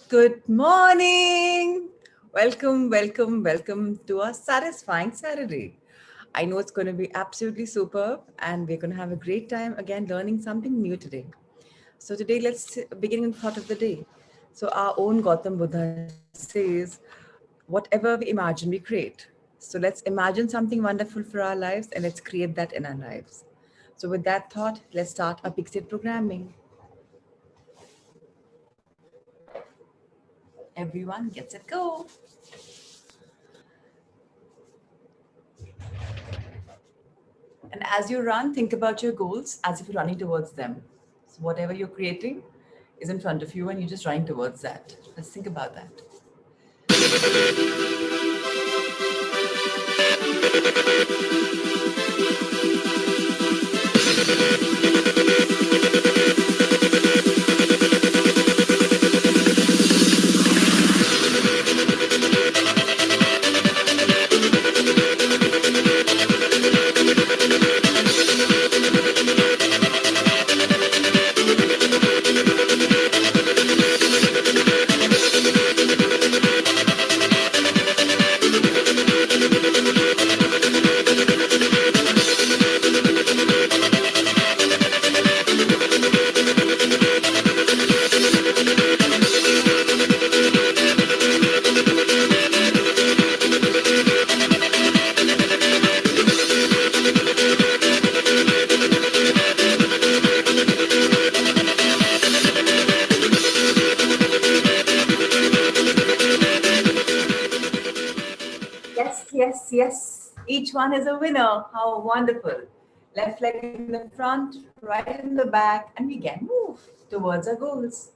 Good morning. Welcome to a satisfying Saturday. I know it's going to be absolutely superb and we're going to have a great time again learning something new today. So, today let's begin in thought of the day. So, our own Gautam Buddha says, whatever we imagine, we create. So, let's imagine something wonderful for our lives and let's create that in our lives. So, with that thought, let's start our Pixie programming. Everyone gets it go. And as you run, think about your goals as if you're running towards them. So, whatever you're creating is in front of you and you're just running towards that. Let's think about that. Yes. Each one is a winner. How wonderful. Left leg in the front, right in the back, and we can move towards our goals.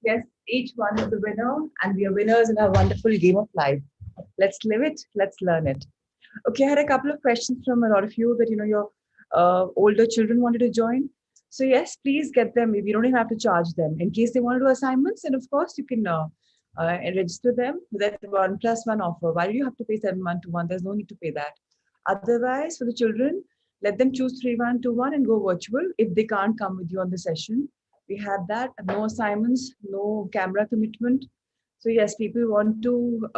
Yes. Each one is a winner, and we are winners in our wonderful game of life. Let's live it. Let's learn it. Okay, I had a couple of questions from a lot of you that your older children wanted to join. So yes, please get them. You don't even have to charge them in case they want to do assignments. And of course, you can register them with that 1+1 offer. Why do you have to pay 7,121? There's no need to pay that. Otherwise, for the children, let them choose 3,121 and go virtual if they can't come with you on the session. We have that. No assignments, no camera commitment. So yes, people want to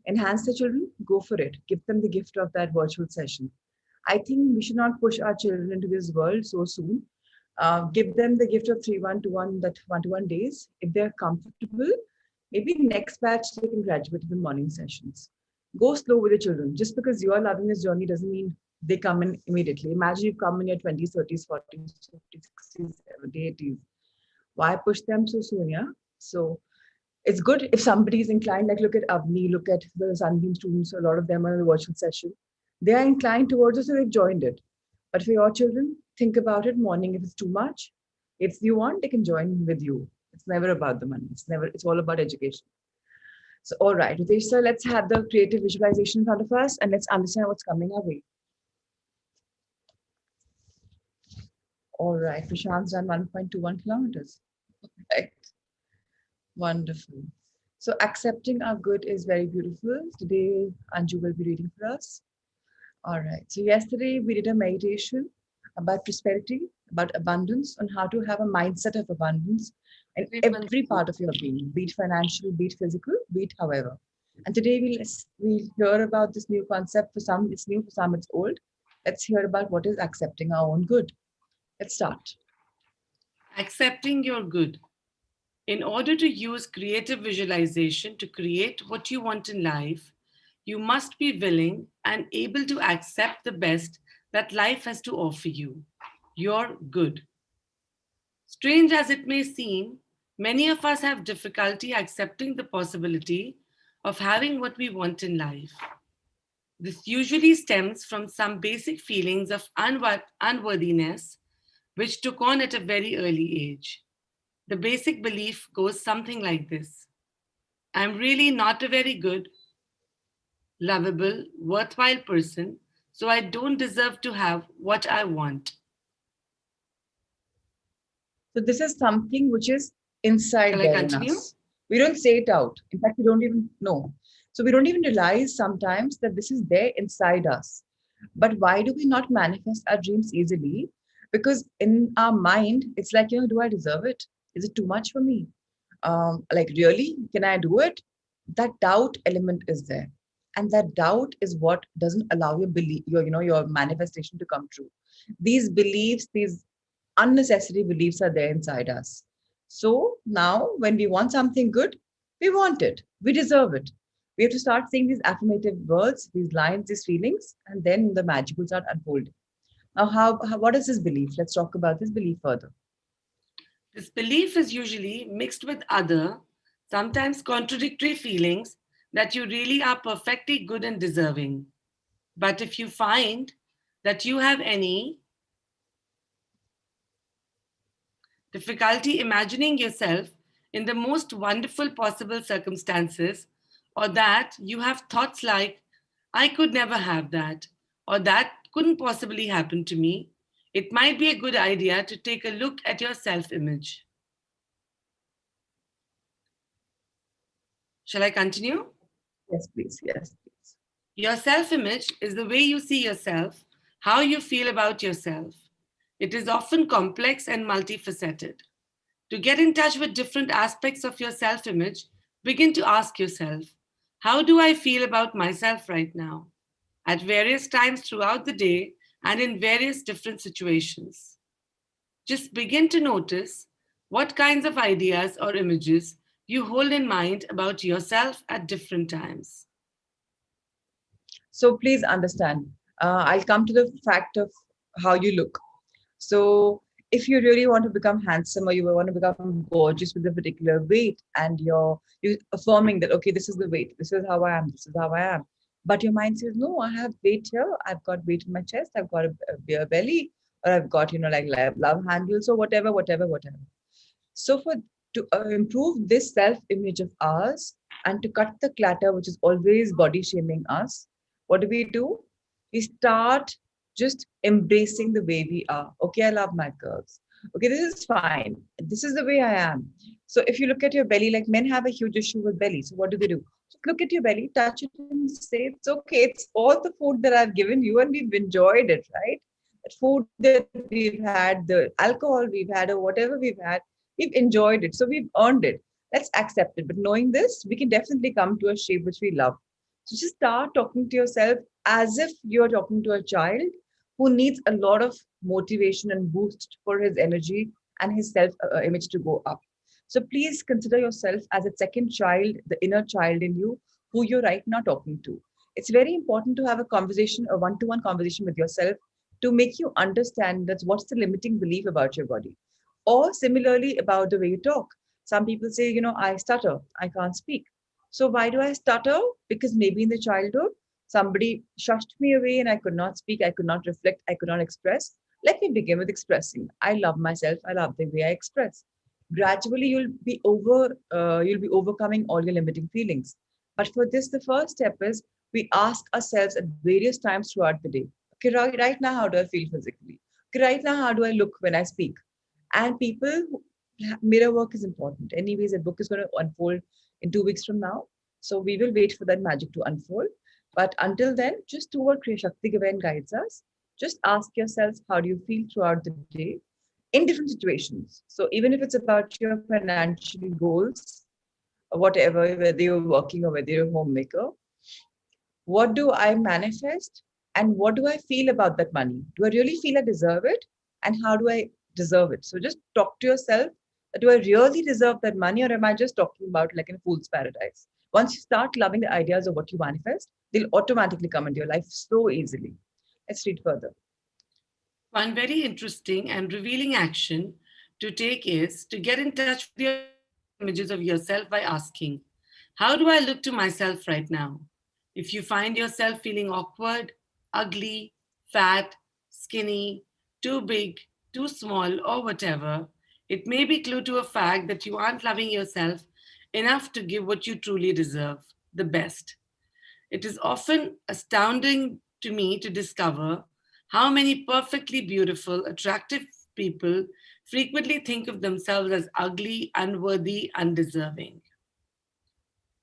enhance the children, go for it. Give them the gift of that virtual session. I think we should not push our children into this world so soon. Give them the gift of 3,121, that 1 to 1 days. If they're comfortable, maybe next batch they can graduate in the morning sessions. Go slow with the children. Just because you are loving this journey doesn't mean they come in immediately. Imagine you come in your 20s, 30s, 40s, 50s, 60s, 70s, 80s. Why push them so soon? Yeah. So it's good if somebody is inclined, like look at Avni, look at the Sunbeam students, a lot of them are in the virtual session. They are inclined towards it, so they've joined it. But for your children, think about it morning if it's too much. If you want, they can join with you. It's never about the money. It's all about education. So, all right, Ritesh sir, let's have the creative visualization in front of us and let's understand what's coming our way. All right, Prashant's done 1.21 kilometers. Right. Wonderful. So accepting our good is very beautiful. Today, Anju will be reading for us. All right. So yesterday we did a meditation about prosperity, about abundance, on how to have a mindset of abundance in every part of your being, be it financial, be it physical, be it however. And today we'll hear about this new concept. For some, it's new, for some, it's old. Let's hear about what is accepting our own good. Let's start. Accepting your good. In order to use creative visualization to create what you want in life, you must be willing and able to accept the best that life has to offer you. Your good. Strange as it may seem, many of us have difficulty accepting the possibility of having what we want in life. This usually stems from some basic feelings of unworthiness, which took on at a very early age. The basic belief goes something like this: I'm really not a very good, lovable, worthwhile person, so I don't deserve to have what I want. So this is something which is inside Shall I there in continue? us. We don't say it out. In fact, we don't even know. So we don't even realize sometimes that this is there inside us. But why do we not manifest our dreams easily? Because in our mind, it's like, do I deserve it? Is it too much for me? Like, really? Can I do it? That doubt element is there. And that doubt is what doesn't allow your belief, your manifestation to come true. These beliefs, these unnecessary beliefs are there inside us. So now, when we want something good, we want it, we deserve it. We have to start saying these affirmative words, these lines, these feelings, and then the magic will start unfolding. Now, what is this belief? Let's talk about this belief further. This belief is usually mixed with other, sometimes contradictory feelings that you really are perfectly good and deserving. But if you find that you have any difficulty imagining yourself in the most wonderful possible circumstances, or that you have thoughts like, I could never have that, or that couldn't possibly happen to me, it might be a good idea to take a look at your self image. Shall I continue? Yes, please. Yes, please. Your self image is the way you see yourself, how you feel about yourself. It is often complex and multifaceted. To get in touch with different aspects of your self image, begin to ask yourself, how do I feel about myself right now? At various times throughout the day and in various different situations. Just begin to notice what kinds of ideas or images you hold in mind about yourself at different times. So please understand. I'll come to the fact of how you look. So if you really want to become handsome or you want to become gorgeous with a particular weight and you affirming that okay, this is the weight, this is how I am, this is how I am. But your mind says, no, I have weight here, I've got weight in my chest, I've got a beer belly, or I've got, like love handles or whatever, whatever, whatever. So for to improve this self-image of ours and to cut the clutter, which is always body shaming us, what do? We start just embracing the way we are. Okay, I love my curves. Okay, this is fine. This is the way I am. So if you look at your belly, like men have a huge issue with belly. So what do? Just look at your belly, touch it, and say it's okay. It's all the food that I've given you, and we've enjoyed it, right? That food that we've had, the alcohol we've had, or whatever we've had, we've enjoyed it. So we've earned it. Let's accept it. But knowing this, we can definitely come to a shape which we love. So just start talking to yourself as if you're talking to a child who needs a lot of motivation and boost for his energy and his self image to go up. So please consider yourself as a second child, the inner child in you, who you're right now talking to. It's very important to have a conversation, a one-to-one conversation with yourself to make you understand that what's the limiting belief about your body. Or similarly about the way you talk. Some people say, I stutter, I can't speak. So why do I stutter? Because maybe in the childhood, somebody shushed me away and I could not speak, I could not reflect, I could not express. Let me begin with expressing. I love myself, I love the way I express. Gradually, you'll be overcoming all your limiting feelings. But for this, the first step is we ask ourselves at various times throughout the day. Okay, right now, how do I feel physically? Okay, right now, how do I look when I speak? And mirror work is important. Anyways, a book is going to unfold in 2 weeks from now. So we will wait for that magic to unfold. But until then, just do what Kriya Shakti Gavan guides us. Just ask yourselves, how do you feel throughout the day in different situations? So even if it's about your financial goals, or whatever, whether you're working or whether you're a homemaker, what do I manifest? And what do I feel about that money? Do I really feel I deserve it? and how do I deserve it? So just talk to yourself. Do I really deserve that money, or am I just talking about like in a fool's paradise? Once you start loving the ideas of what you manifest, they'll automatically come into your life so easily. Let's read further. One very interesting and revealing action to take is to get in touch with your mental images of yourself by asking, how do I look to myself right now? If you find yourself feeling awkward, ugly, fat, skinny, too big, too small, or whatever, it may be clue to a fact that you aren't loving yourself enough to give what you truly deserve, the best. It is often astounding to me to discover how many perfectly beautiful, attractive people frequently think of themselves as ugly, unworthy, undeserving.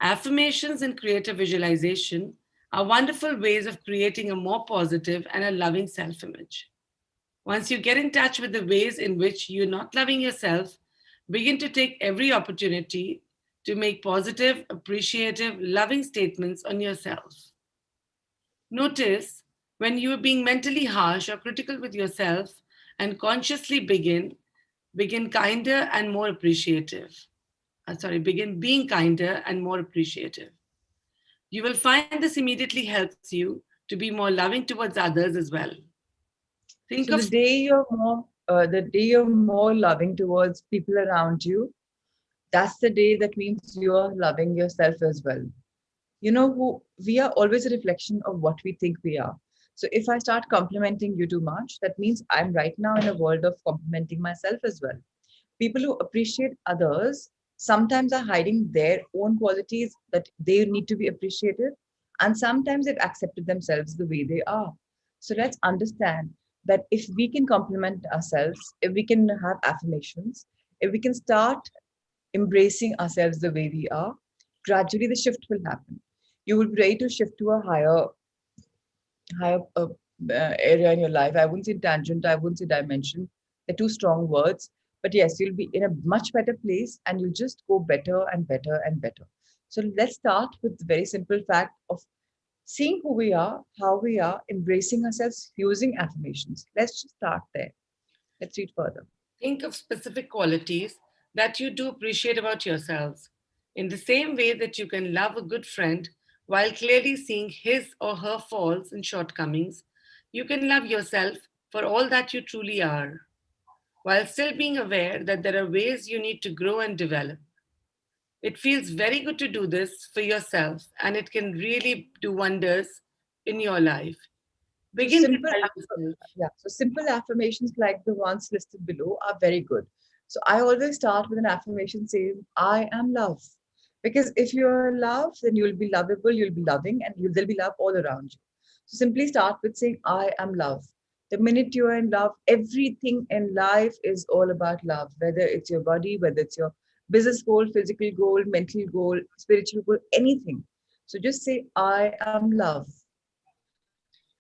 Affirmations and creative visualization are wonderful ways of creating a more positive and a loving self image. Once you get in touch with the ways in which you're not loving yourself, begin to take every opportunity to make positive, appreciative, loving statements on yourself. Notice when you are being mentally harsh or critical with yourself and consciously begin kinder and more appreciative. Begin being kinder and more appreciative. You will find this immediately helps you to be more loving towards others as well. Think So of the day you're more loving towards people around you, that's the day that means you're loving yourself as well. You know, who we are always a reflection of what we think we are. So if I start complimenting you too much, that means I'm right now in a world of complimenting myself as well. People who appreciate others sometimes are hiding their own qualities that they need to be appreciated, and sometimes they've accepted themselves the way they are. So let's understand that if we can compliment ourselves, if we can have affirmations, if we can start embracing ourselves the way we are, gradually the shift will happen. You will be ready to shift to a higher area in your life. I wouldn't say tangent, I wouldn't say dimension. They're two strong words. But yes, you'll be in a much better place and you'll just go better and better and better. So let's start with the very simple fact of seeing who we are, how we are, embracing ourselves using affirmations. Let's just start there. Let's read further. Think of specific qualities that you do appreciate about yourselves. In the same way that you can love a good friend while clearly seeing his or her faults and shortcomings, you can love yourself for all that you truly are, while still being aware that there are ways you need to grow and develop. It feels very good to do this for yourself, and it can really do wonders in your life. So Begin to tell yourself, so simple affirmations like the ones listed below are very good. So I always start with an affirmation saying, I am love. Because if you're love, then you'll be lovable, you'll be loving, and there'll be love all around you. So simply start with saying, I am love. The minute you are in love, everything in life is all about love, whether it's your body, whether it's your business goal, physical goal, mental goal, spiritual goal, anything. So just say, I am love.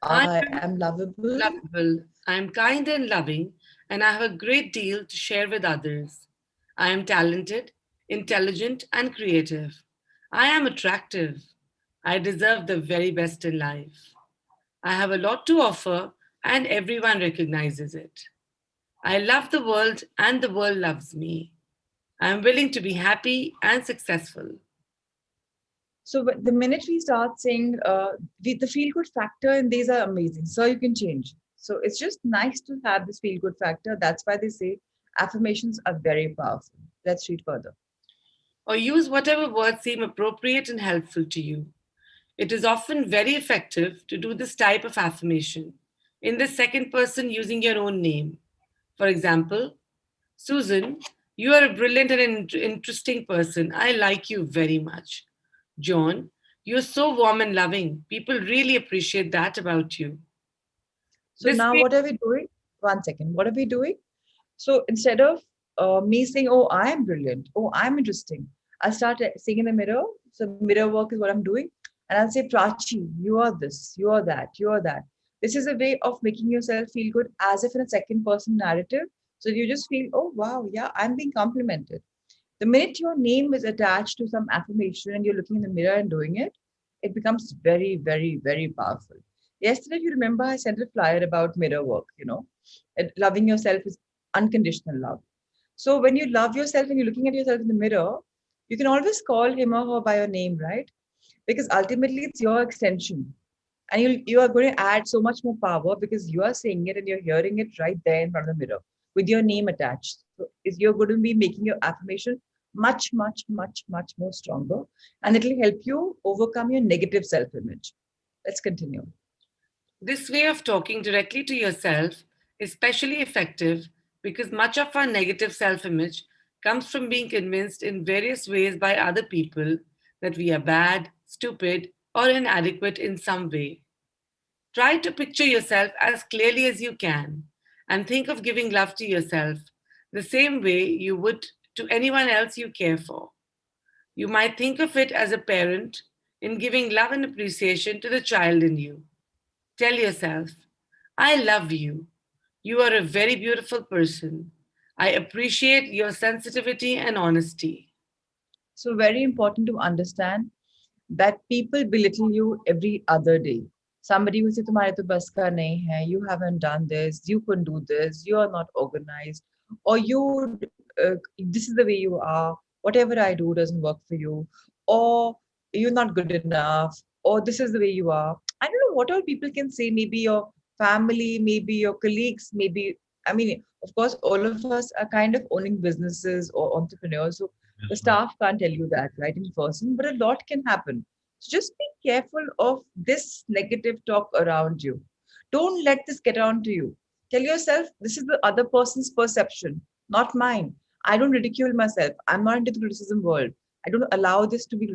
I I am am lovable. lovable, I am kind and loving, and I have a great deal to share with others. I am talented, intelligent, and creative. I am attractive. I deserve the very best in life. I have a lot to offer, and everyone recognizes it. I love the world, and the world loves me. I am willing to be happy and successful. The minute we start saying the feel good factor, and these are amazing, so you can change. So it's just nice to have this feel good factor. That's why they say affirmations are very powerful. Let's read further. Or use whatever words seem appropriate and helpful to you. It is often very effective to do this type of affirmation in the second person using your own name. For example, Susan, you are a brilliant and interesting person. I like you very much. John, you're so warm and loving. People really appreciate that about you. So This now way, what are we doing? One second. What are we doing? So instead of me saying, "Oh, I am brilliant," "Oh, I'm interesting," I'll start saying in the mirror. So mirror work is what I'm doing, and I'll say, "Prachi, you are this, you are that, you are that." This is a way of making yourself feel good, as if in a second person narrative. So you just feel, "Oh, wow, yeah, I'm being complimented." The minute your name is attached to some affirmation and you're looking in the mirror and doing it, it becomes very, very, very powerful. Yesterday, if you remember, I sent a flyer about mirror work, and loving yourself is unconditional love. So when you love yourself and you're looking at yourself in the mirror, you can always call him or her by your name, right? Because ultimately it's your extension. And you are going to add so much more power because you are saying it and you're hearing it right there in front of the mirror with your name attached. So is you're going to be making your affirmation much, much, much, much more stronger. And it'll help you overcome your negative self-image. Let's continue. This way of talking directly to yourself is especially effective because much of our negative self image comes from being convinced in various ways by other people that we are bad, stupid, or inadequate in some way. Try to picture yourself as clearly as you can and think of giving love to yourself the same way you would to anyone else you care for. You might think of it as a parent in giving love and appreciation to the child in you. Tell yourself, I love you. You are a very beautiful person. I appreciate your sensitivity and honesty. So very important to understand that people belittle you every other day. Somebody will say, "Tumhare to bas ka nahi hai. You haven't done this. You couldn't do this. You are not organized, or this is the way you are. Whatever I do doesn't work for you, or you're not good enough, or this is the way you are." I don't know what all people can say. Maybe your family, maybe your colleagues, maybe. I mean, of course, all of us are kind of owning businesses or entrepreneurs, so the staff can't tell you that right in person, but a lot can happen. So just be careful of this negative talk around you. Don't let this get around to you. Tell yourself this is the other person's perception, not mine. I don't ridicule myself. I'm not into the criticism world. I don't allow this to be,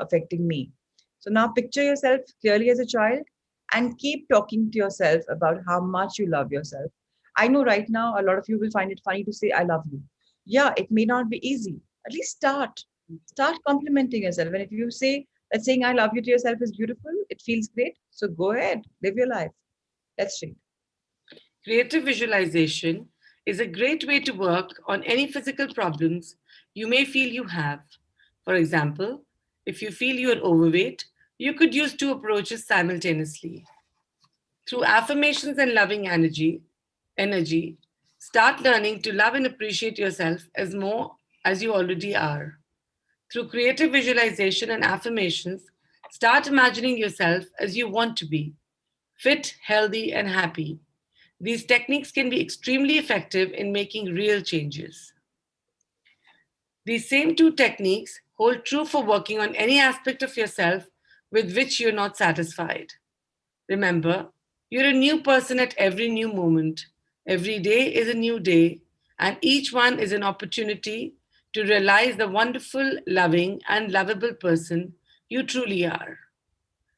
affecting me. So now picture yourself clearly as a child and keep talking to yourself about how much you love yourself. I know right now a lot of you will find it funny to say, I love you. Yeah, it may not be easy. At least start complimenting yourself. And if you say that saying I love you to yourself is beautiful, it feels great, so go ahead, live your life. Let's read. Creative visualization is a great way to work on any physical problems you may feel you have. For example, if you feel you are overweight, you could use two approaches simultaneously. Through affirmations and loving energy, start learning to love and appreciate yourself as more as you already are. Through creative visualization and affirmations, start imagining yourself as you want to be fit, healthy, and happy. These techniques can be extremely effective in making real changes. These same two techniques hold true for working on any aspect of yourself with which you're not satisfied. Remember, you're a new person at every new moment. Every day is a new day, and each one is an opportunity to realize the wonderful, loving, and lovable person you truly are.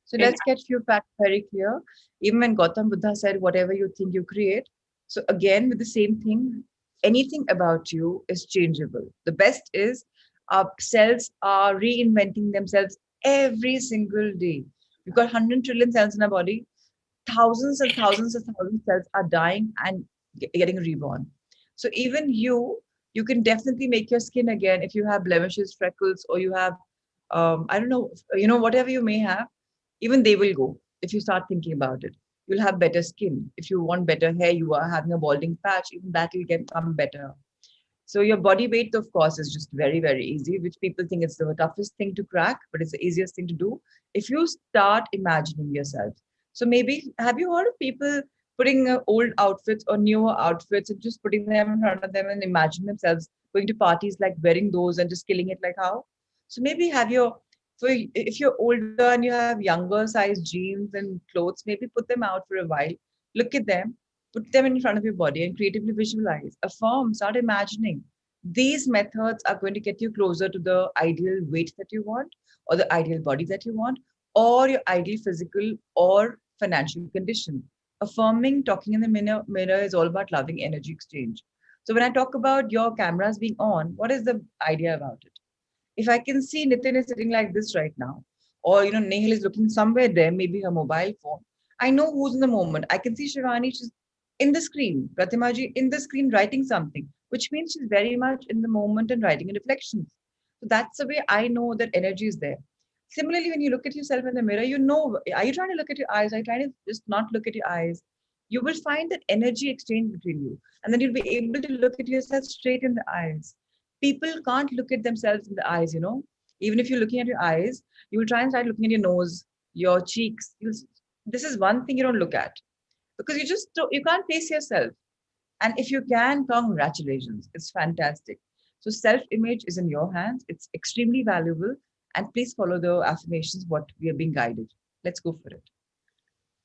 So In let's get few facts very clear. Even when Gautam Buddha said, whatever you think you create. So again, with the same thing, anything about you is changeable. The best is our cells are reinventing themselves every single day. We've got 100 trillion cells in our body. Thousands and thousands and thousands of cells are dying and getting reborn. So even you can definitely make your skin again if you have blemishes, freckles, or you have, I don't know, whatever you may have, even they will go if you start thinking about it. You'll have better skin. If you want better hair, you are having a balding patch, even that will get come better. So your body weight, of course, is just very, very easy, which people think it's the toughest thing to crack, but it's the easiest thing to do if you start imagining yourself. So maybe have you heard of people putting old outfits or newer outfits and just putting them in front of them and imagine themselves going to parties like wearing those and just killing it like how? So maybe have your so if you're older and you have younger size jeans and clothes, maybe put them out for a while. Look at them, put them in front of your body and creatively visualize. Affirm, start imagining. These methods are going to get you closer to the ideal weight that you want, or the ideal body that you want, or your ideal physical or financial condition. Affirming, talking in the mirror is all about loving energy exchange. So when I talk about your cameras being on, what is the idea about it? If I can see Nitin is sitting like this right now, or Nehal is looking somewhere there, maybe her mobile phone, I know who's in the moment. I can see Shivani, she's in the screen, Pratimaji in the screen writing something, which means she's very much in the moment and writing reflections. So that's the way I know that energy is there. Similarly, when you look at yourself in the mirror, you know, are you trying to look at your eyes? Are you trying to just not look at your eyes? You will find that energy exchange between you. And then you'll be able to look at yourself straight in the eyes. People can't look at themselves in the eyes, you know. Even if you're looking at your eyes, you will try and start looking at your nose, your cheeks. This is one thing you don't look at because you can't face yourself. And if you can, congratulations. It's fantastic. So self-image is in your hands. It's extremely valuable. And please follow the affirmations, what we are being guided. Let's go for it.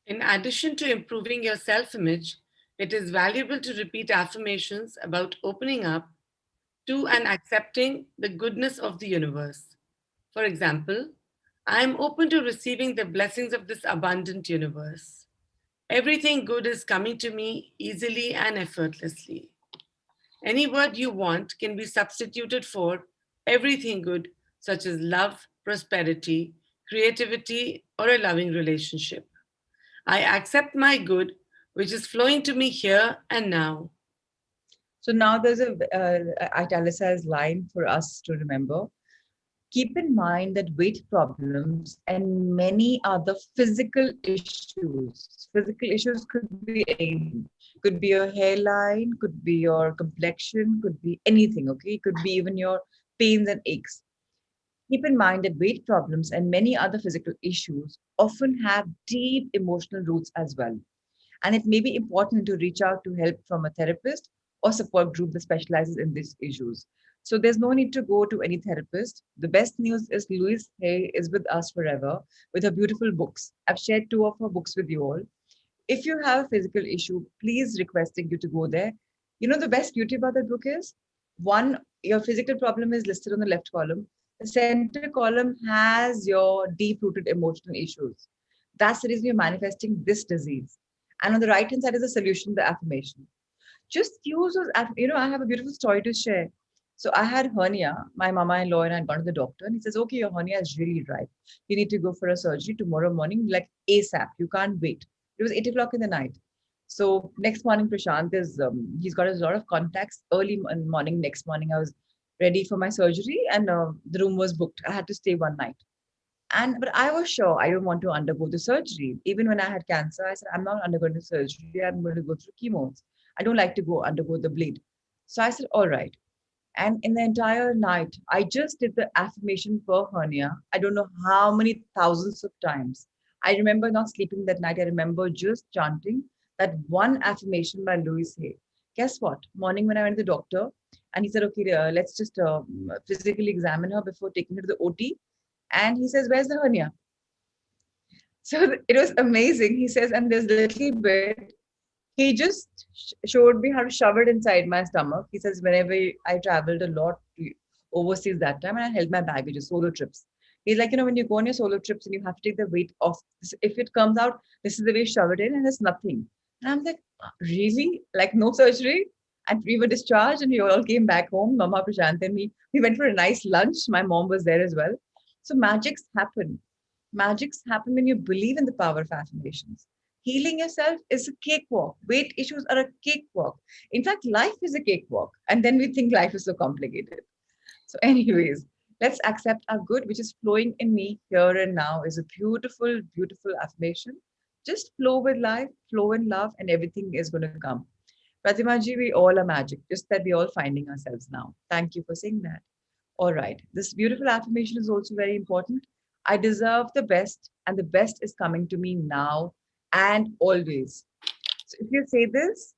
In addition to improving your self image, it is valuable to repeat affirmations about opening up to and accepting the goodness of the universe. For example, I am open to receiving the blessings of this abundant universe. Everything good is coming to me easily and effortlessly. Any word you want can be substituted for everything good, such as love, prosperity, creativity, or a loving relationship. I accept my good, which is flowing to me here and now. So now there's a italicized line for us to remember. Keep in mind that weight problems and many other physical issues, could be anything, could be your hairline, could be your complexion, could be anything, okay? Could be even your pains and aches. Keep in mind that weight problems and many other physical issues often have deep emotional roots as well. And it may be important to reach out to help from a therapist or support group that specializes in these issues. So there's no need to go to any therapist. The best news is Louise Hay is with us forever with her beautiful books. I've shared two of her books with you all. If you have a physical issue, please requesting you to go there. You know, the best beauty about that book is one, your physical problem is listed on the left column. The center column has your deep rooted emotional issues. That's the reason you're manifesting this disease. And on the right hand side is the solution, the affirmation. Just use those, I have a beautiful story to share. So I had hernia. My mama-in-law and I had gone to the doctor, and he says, "Okay, your hernia is really dry. You need to go for a surgery tomorrow morning, like ASAP. You can't wait." It was 8 o'clock in the night. So next morning, Prashant is he's got a lot of contacts. Early morning, next morning, I was ready for my surgery, and the room was booked. I had to stay one night. And but I was sure I don't want to undergo the surgery. Even when I had cancer, I said, I'm not undergoing the surgery. I'm going to go through chemos. I don't like to go undergo the bleed. So I said, all right. And in the entire night, I just did the affirmation for hernia. I don't know how many thousands of times. I remember not sleeping that night. I remember just chanting that one affirmation by Louis Hay. Guess what? Morning when I went to the doctor, and he said, okay, let's just physically examine her before taking her to the OT. And he says, where's the hernia? So it was amazing. He says, and there's a little bit. He just showed me how to shove it inside my stomach. He says, whenever I traveled a lot overseas that time, and I held my baggages, solo trips. He's like, when you go on your solo trips and you have to take the weight off, if it comes out, this is the way you shove it in, and it's nothing. And I'm like, really? Like no surgery? And we were discharged, and we all came back home. Mama, Prashant, and me. We went for a nice lunch. My mom was there as well. So magics happen. Magics happen when you believe in the power of affirmations. Healing yourself is a cakewalk. Weight issues are a cakewalk. In fact, life is a cakewalk. And then we think life is so complicated. So, anyways, let's accept our good, which is flowing in me here and now, is a beautiful, beautiful affirmation. Just flow with life, flow in love, and everything is going to come. Pratima ji, we all are magic, just that we're all finding ourselves now. Thank you for saying that. All right. This beautiful affirmation is also very important. I deserve the best, and the best is coming to me now and always. So if you say this,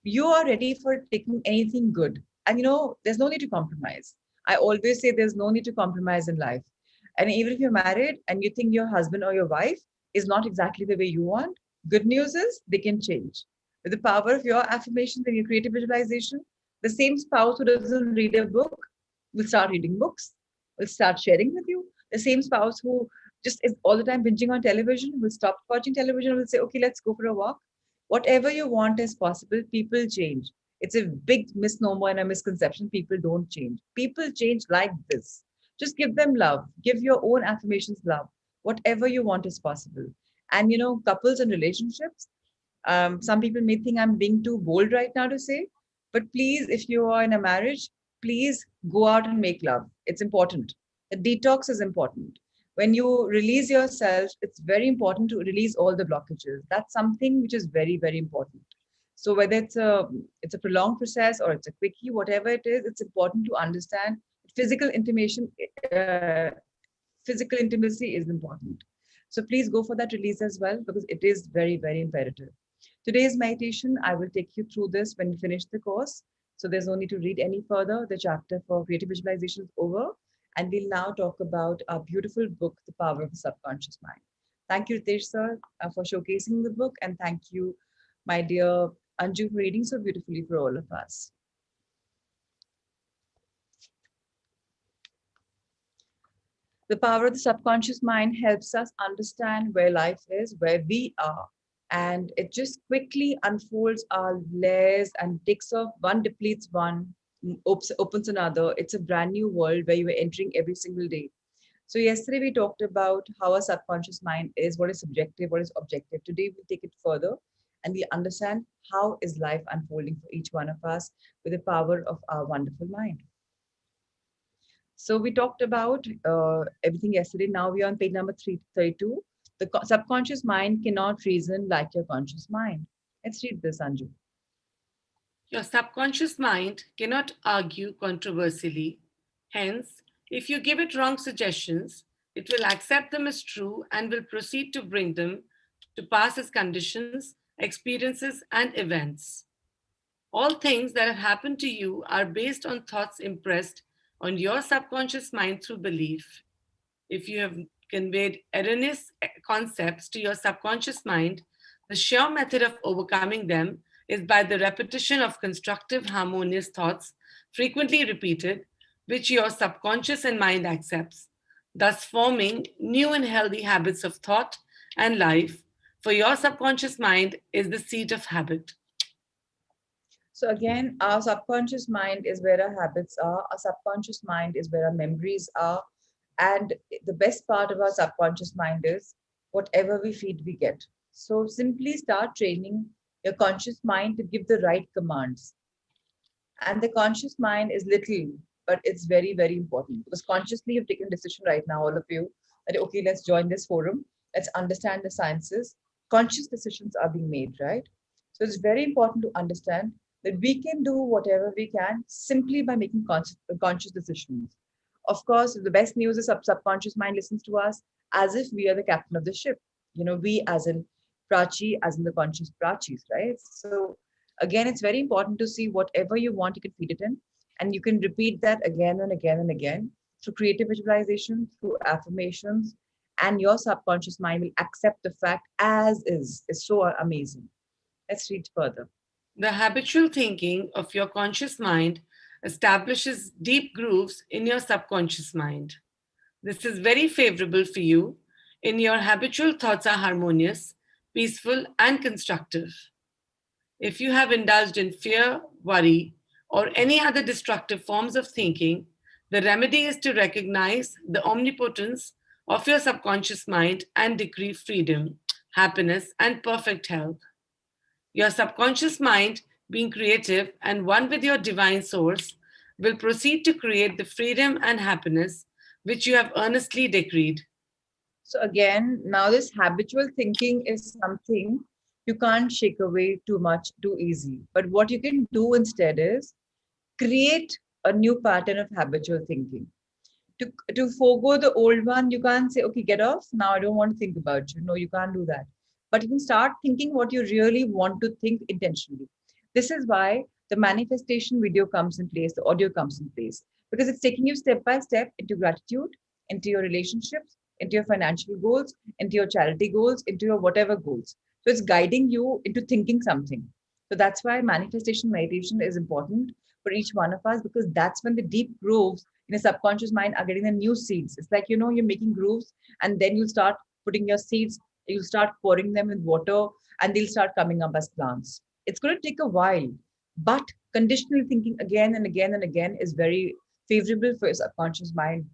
you are ready for taking anything good. And there's no need to compromise. I always say there's no need to compromise in life. And even if you're married and you think your husband or your wife is not exactly the way you want, good news is they can change. With the power of your affirmations and your creative visualization, the same spouse who doesn't read a book will start reading books, will start sharing with you. The same spouse who just is all the time binging on television will stop watching television and will say, okay, let's go for a walk. Whatever you want is possible. People change. It's a big misnomer and a misconception. People don't change. People change like this. Just give them love. Give your own affirmations love. Whatever you want is possible. And couples and relationships. Some people may think I'm being too bold right now to say, but please, if you are in a marriage, please go out and make love. It's important. The detox is important. When you release yourself, it's very important to release all the blockages. That's something which is very, very important. So whether it's a prolonged process or it's a quickie, whatever it is, it's important to understand physical intimation, physical intimacy is important. So please go for that release as well, because it is very, very imperative. Today's meditation, I will take you through this when we finish the course. So there's no need to read any further. The chapter for creative visualization is over. And we'll now talk about our beautiful book, The Power of the Subconscious Mind. Thank you, Ritesh sir, for showcasing the book. And thank you, my dear Anju, for reading so beautifully for all of us. The power of the subconscious mind helps us understand where life is, where we are, and it just quickly unfolds our layers and takes off one, depletes one, opens another. It's a brand new world where you are entering every single day. So yesterday we talked about how our subconscious mind is, what is subjective, what is objective. Today we'll take it further and we understand how is life unfolding for each one of us with the power of our wonderful mind. So we talked about everything yesterday. Now we are on page number 332. The subconscious mind cannot reason like your conscious mind. Let's read this, Anju. Your subconscious mind cannot argue controversially. Hence, if you give it wrong suggestions, it will accept them as true and will proceed to bring them to pass as conditions, experiences, and events. All things that have happened to you are based on thoughts impressed on your subconscious mind through belief. If you have conveyed erroneous concepts to your subconscious mind, the sure method of overcoming them is by the repetition of constructive, harmonious thoughts, frequently repeated, which your subconscious and mind accepts, thus forming new and healthy habits of thought and life. For your subconscious mind is the seat of habit. So again, our subconscious mind is where our habits are. Our subconscious mind is where our memories are. And the best part of our subconscious mind is whatever we feed, we get. So simply start training your conscious mind to give the right commands. And the conscious mind is little, but it's very, very important because consciously you've taken a decision right now, all of you, that okay, let's join this forum, let's understand the sciences. Conscious decisions are being made, right? So it's very important to understand that we can do whatever we can simply by making conscious decisions. Of course, the best news is subconscious mind listens to us as if we are the captain of the ship. You know, we as in Prachi, as in the conscious Prachis, right? So again, it's very important to see whatever you want, you can feed it in, and you can repeat that again and again and again through creative visualization, through affirmations, and your subconscious mind will accept the fact as is. It's so amazing. Let's read further. The habitual thinking of your conscious mind establishes deep grooves in your subconscious mind. This is very favorable for you. In your habitual thoughts are harmonious, peaceful, and constructive. If you have indulged in fear, worry, or any other destructive forms of thinking, the remedy is to recognize the omnipotence of your subconscious mind and decree freedom, happiness, and perfect health. Your subconscious mind, being creative and one with your divine source, will proceed to create the freedom and happiness which you have earnestly decreed. So again, now this habitual thinking is something you can't shake away too much, too easy. But what you can do instead is create a new pattern of habitual thinking. To forego the old one, you can't say, okay, get off. Now I don't want to think about you. No, you can't do that. But you can start thinking what you really want to think intentionally. This is why the manifestation video comes in place, the audio comes in place, because it's taking you step by step into gratitude, into your relationships, into your financial goals, into your charity goals, into your whatever goals. So it's guiding you into thinking something. So that's why manifestation meditation is important for each one of us, because that's when the deep grooves in a subconscious mind are getting the new seeds. It's like, you're making grooves and then you start putting your seeds, you'll start pouring them with water and they'll start coming up as plants. It's going to take a while, but conditional thinking again and again and again is very favorable for your subconscious mind.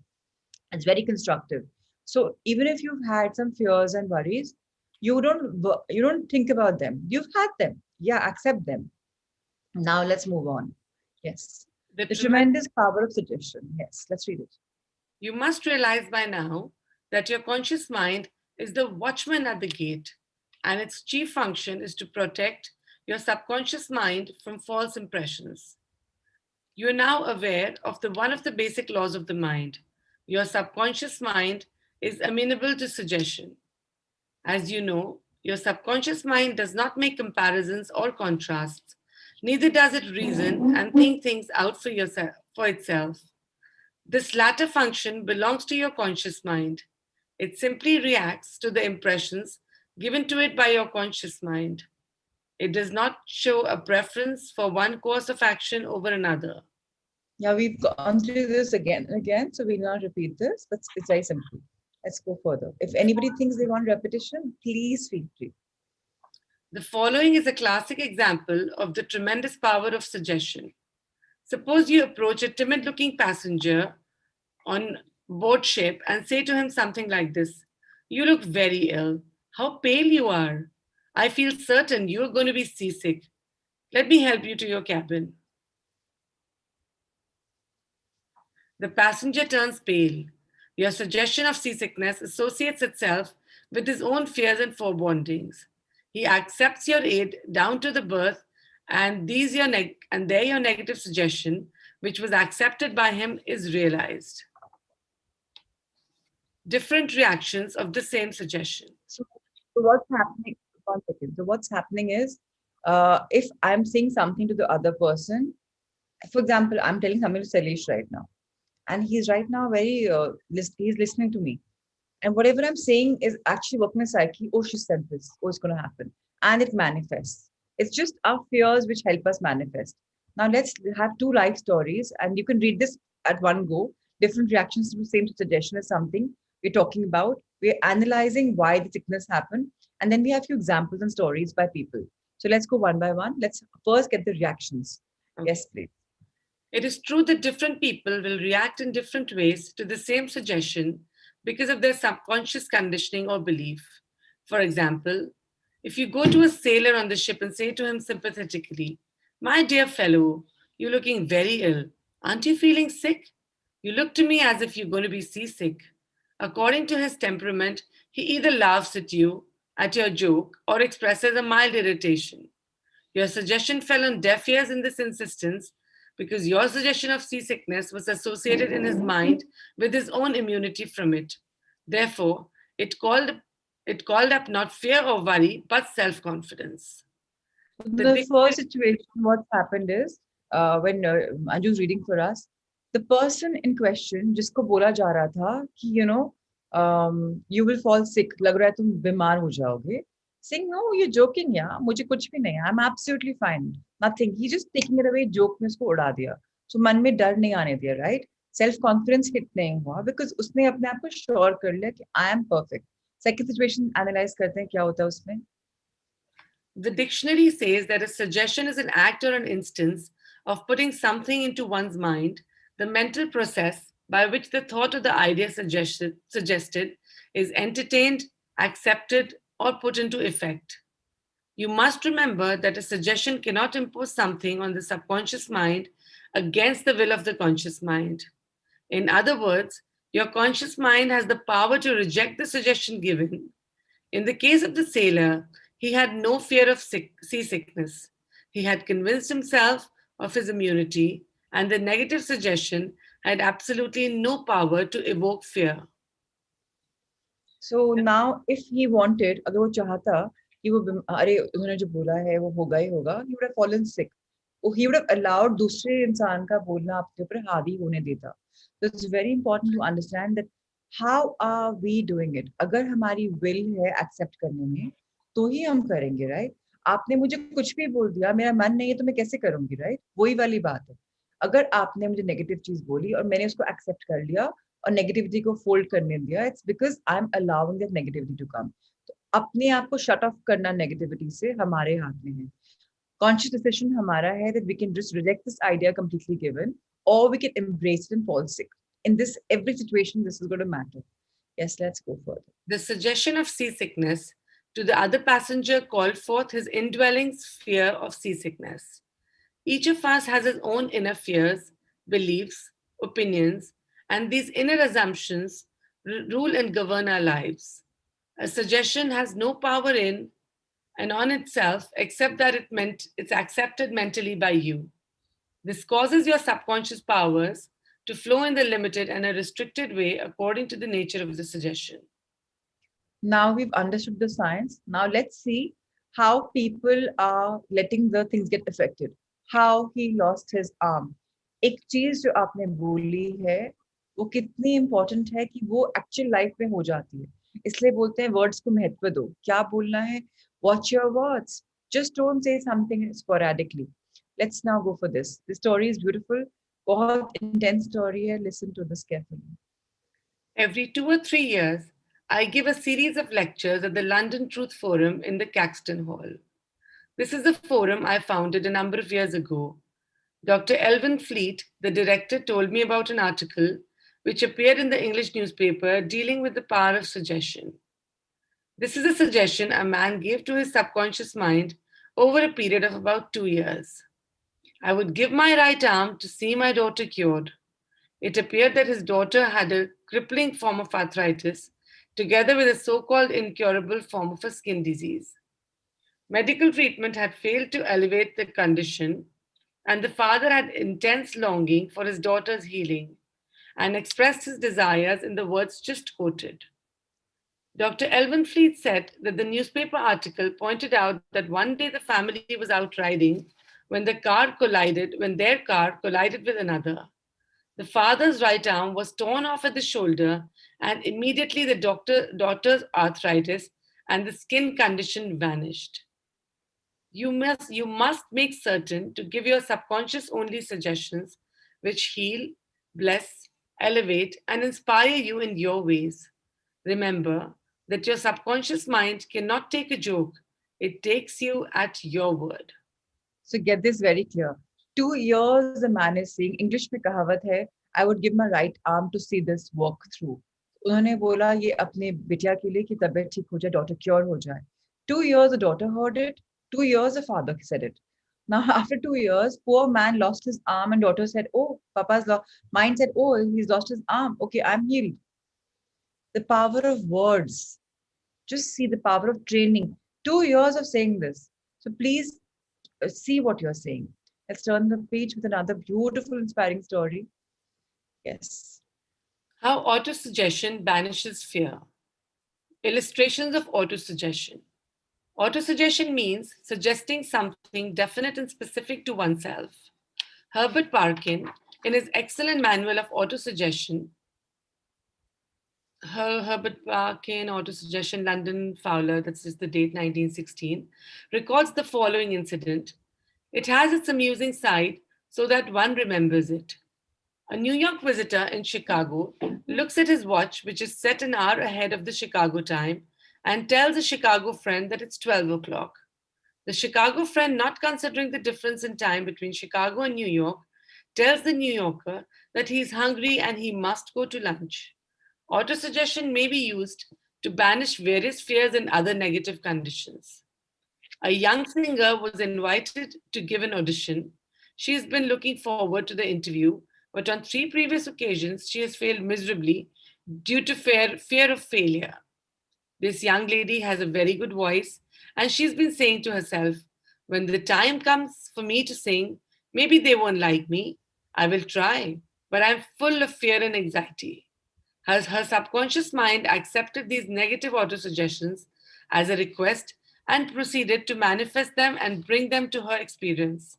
It's very constructive. So even if you've had some fears and worries, you don't think about them. You've had them. Yeah, accept them. Now let's move on. Yes. The The tremendous tremendous power of suggestion. Yes, let's read it. You must realize by now that your conscious mind is the watchman at the gate, and its chief function is to protect your subconscious mind from false impressions. You are now aware of one of the basic laws of the mind. Your subconscious mind is amenable to suggestion. As you know, your subconscious mind does not make comparisons or contrasts. Neither does it reason and think things out for itself. This latter function belongs to your conscious mind. It simply reacts to the impressions given to it by your conscious mind. It does not show a preference for one course of action over another. Yeah, we've gone through this again and again, so we'll not repeat this, but it's very simple. Let's go further. If anybody thinks they want repetition, please feel free. The following is a classic example of the tremendous power of suggestion. Suppose you approach a timid looking passenger on board ship and say to him something like this: "You look very ill. How pale you are. I feel certain you are going to be seasick. Let me help you to your cabin." The passenger turns pale. Your suggestion of seasickness associates itself with his own fears and forebodings. He accepts your aid down to the berth, and there your negative suggestion, which was accepted by him, is realized. Different reactions of the same suggestion. So what's happening? 1 second. So what's happening is, if I'm saying something to the other person, for example, I'm telling something to Salish right now, and he's right now very he's listening to me, and whatever I'm saying is actually working my psyche. Oh, she said this. Oh, it's going to happen, and it manifests. It's just our fears which help us manifest. Now let's have two life stories, and you can read this at one go. Different reactions to the same suggestion is something we're talking about. We're analyzing why the sickness happened, and then we have few examples and stories by people. So let's go one by one. Let's first get the reactions. Okay. Yes, please. It is true that different people will react in different ways to the same suggestion because of their subconscious conditioning or belief. For example, if you go to a sailor on the ship and say to him sympathetically, "My dear fellow, you're looking very ill. Aren't you feeling sick? You look to me as if you're going to be seasick." According to his temperament, he either laughs at you, at your joke, or expresses a mild irritation. Your suggestion fell on deaf ears in this insistence because your suggestion of seasickness was associated in his mind with his own immunity from it. Therefore, it called up not fear or worry, but self confidence. The The first situation, what's happened is, when Anju's reading for us, the person in question, जिसको बोला जा रहा था कि you will fall sick, लग रहा है तुम बीमार हो जाओगे. Saying, no, you're joking, yeah. मुझे कुछ भी नहीं. I'm absolutely fine. Nothing. He just taking it away, joke में उसको उड़ा दिया. So मन में डर नहीं आने दिया, right? Self confidence hit नहीं हुआ because उसने अपने आप को sure कर लिया कि I am perfect. Second situation analyze करते हैं क्या होता है उसमें. The dictionary says that a suggestion is an act or an instance of putting something into one's mind, the mental process by which the thought or the idea suggested is entertained, accepted, or put into effect. You must remember that a suggestion cannot impose something on the subconscious mind against the will of the conscious mind. In other words, your conscious mind has the power to reject the suggestion given. In the case of the sailor, he had no fear of seasickness. He had convinced himself of his immunity, and the negative suggestion had absolutely no power to evoke fear. So now, if he wanted, अगर वो चाहता कि वो अरे उन्होंने जो बोला है वो होगा ही होगा, he would have fallen sick. He would have allowed दूसरे इंसान का बोलना आपके ऊपर हावी होने देता. So it's very important to understand that how are we doing it. अगर हमारी will है accept करने में, तो ही हम करेंगे, right? आपने मुझे कुछ भी बोल दिया, मेरा मन नहीं है तो मैं कैसे करूंगी, right? वही वाली बात है. अगर आपने मुझे नेगेटिव चीज बोली और मैंने उसको एक्सेप्ट कर लिया और नेगेटिविटी को फोल्ड करने दिया, it's because I am allowing that negativity to come. तो अपने आप को शट ऑफ करना नेगेटिविटी से हमारे हाथ में है. कॉन्शियस डिसीजन हमारा है that we can just reject this idea completely given और we can embrace it and fall sick. In this every situation, this is going to matter. Yes, let's go further. The suggestion of seasickness to the other passenger called forth his indwelling fear of seasickness. Each of us has his own inner fears, beliefs, opinions, and these inner assumptions rule and govern our lives. A suggestion has no power in and on itself except that it's accepted mentally by you. This causes your subconscious powers to flow in the limited and a restricted way according to the nature of the suggestion. Now we've understood the science. Now let's see how people are letting the things get affected. How he lost his arm. एक चीज जो आपने बोली है वो कितनी important है कि वो एक्चुअल लाइफ में हो जाती है इसलिए बोलते हैं वर्ड्स को महत्व दो क्या बोलना है watch your words just don't say something sporadically. Let's now go for this. The story is beautiful. बहुत intense story है. Listen to this carefully. Every 2 or 3 years, I give a series of lectures at the London Truth Forum in the Caxton Hall. This is a forum I founded a number of years ago. Dr. Elvin Fleet, the director, told me about an article which appeared in the English newspaper dealing with the power of suggestion. This is a suggestion a man gave to his subconscious mind over a period of about 2 years. I would give my right arm to see my daughter cured. It appeared that his daughter had a crippling form of arthritis, together with a so called incurable form of a skin disease. Medical treatment had failed to alleviate the condition, and the father had intense longing for his daughter's healing and expressed his desires in the words just quoted. Dr. Elvin Fleet said that the newspaper article pointed out that one day the family was out riding when their car collided with another. The father's right arm was torn off at the shoulder, and immediately the daughter's arthritis and the skin condition vanished. You must make certain to give your subconscious only suggestions which heal, bless, elevate, and inspire you in your ways. Remember that your subconscious mind cannot take a joke, it takes you at your word. So get this very clear. 2 years the man is saying, English में कहावत है, I would give my right arm to see this walk through. उन्होंने बोला ये अपने बिटिया के लिए कि तबीयत ठीक हो जाए, daughter cure हो जाए. 2 years the daughter heard it. 2 years the father said it. Now after 2 years, poor man lost his arm and daughter said, oh, Papa's mind said, oh, he's lost his arm. Okay, I'm healed. The power of words. Just see the power of training. 2 years of saying this. So please see what you're saying. Let's turn the page with another beautiful, inspiring story. Yes. How autosuggestion banishes fear. Illustrations of autosuggestion. Autosuggestion means suggesting something definite and specific to oneself. Herbert Parkin, in his excellent manual of autosuggestion, Herbert Parkin, Autosuggestion, London Fowler, that's just the date 1916, records the following incident. It has its amusing side so that one remembers it. A New York visitor in Chicago looks at his watch, which is set an hour ahead of the Chicago time, and tells a Chicago friend that it's 12 o'clock. The Chicago friend, not considering the difference in time between Chicago and New York, tells the New Yorker that he is hungry and he must go to lunch. Autosuggestion may be used to banish various fears and other negative conditions. A young singer was invited to give an audition. She has been looking forward to the interview, but on 3 previous occasions, she has failed miserably due to fear of failure. This young lady has a very good voice, and she's been saying to herself, when the time comes for me to sing, maybe they won't like me. I will try, but I'm full of fear and anxiety. Her subconscious mind accepted these negative autosuggestions as a request and proceeded to manifest them and bring them to her experience.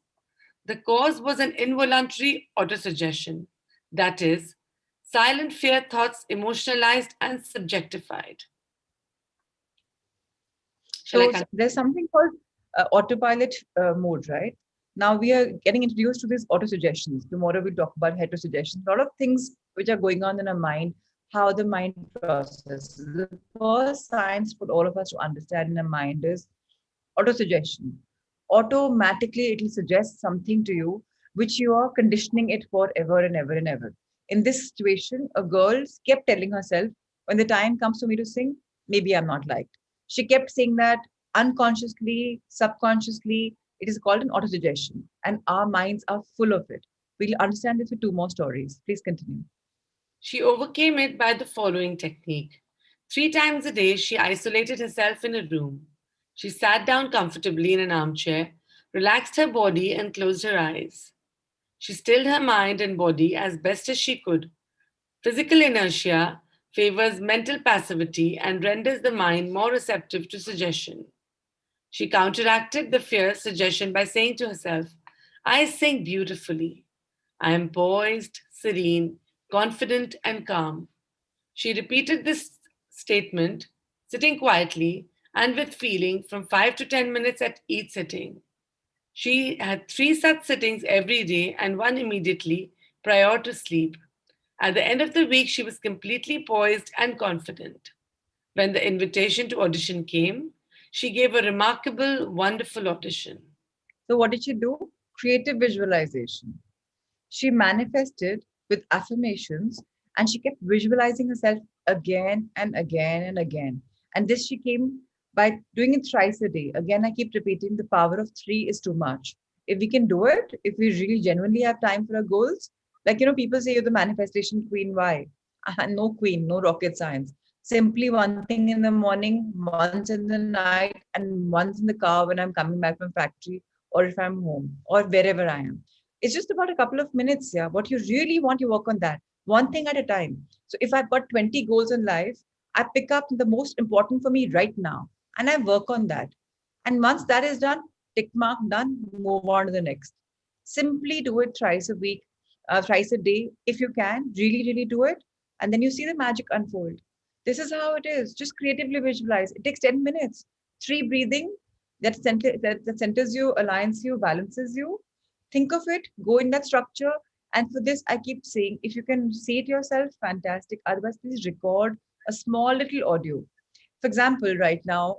The cause was an involuntary autosuggestion, that is, silent fear thoughts emotionalized and subjectified. So there's something called autopilot mode, right? Now we are getting introduced to these auto suggestions. Tomorrow we'll talk about hetero suggestions. A lot of things which are going on in our mind, how the mind processes. The first science for all of us to understand in our mind is auto suggestion. Automatically, it will suggest something to you which you are conditioning it for ever and ever and ever. In this situation, a girl kept telling herself, when the time comes for me to sing, maybe I'm not liked. She kept saying that unconsciously, subconsciously. It is called an autosuggestion, and our minds are full of it. We'll understand this with 2 more stories. Please continue. She overcame it by the following technique. 3 times a day, she isolated herself in a room. She sat down comfortably in an armchair, relaxed her body, and closed her eyes. She stilled her mind and body as best as she could. Physical inertia favors mental passivity and renders the mind more receptive to suggestion. She counteracted the fierce suggestion by saying to herself, I sing beautifully. I am poised, serene, confident, and calm. She repeated this statement, sitting quietly and with feeling, from 5 to 10 minutes at each sitting. She had 3 such sittings every day and one immediately prior to sleep. At the end of the week, she was completely poised and confident. When the invitation to audition came, she gave a remarkable, wonderful audition. So, what did she do? Creative visualization. She manifested with affirmations and she kept visualizing herself again and again and again. And this she came by doing it thrice a day. Again, I keep repeating the power of three is too much. If we can do it, if we really genuinely have time for our goals, like, people say you're the manifestation queen. Why? No queen, no rocket science. Simply one thing in the morning, once in the night, and once in the car when I'm coming back from factory, or if I'm home, or wherever I am. It's just about a couple of minutes. Yeah, what you really want, you work on that one thing at a time. So if I've got 20 goals in life, I pick up the most important for me right now and I work on that. And once that is done, tick mark done, move on to the next. Simply do it thrice a week, thrice a day. If you can, really, really do it. And then you see the magic unfold. This is how it is. Just creatively visualize. It takes 10 minutes. Three breathing that centers you, aligns you, balances you. Think of it, go in that structure. And for this, I keep saying, if you can see it yourself, fantastic. Otherwise, please record a small little audio. For example, right now,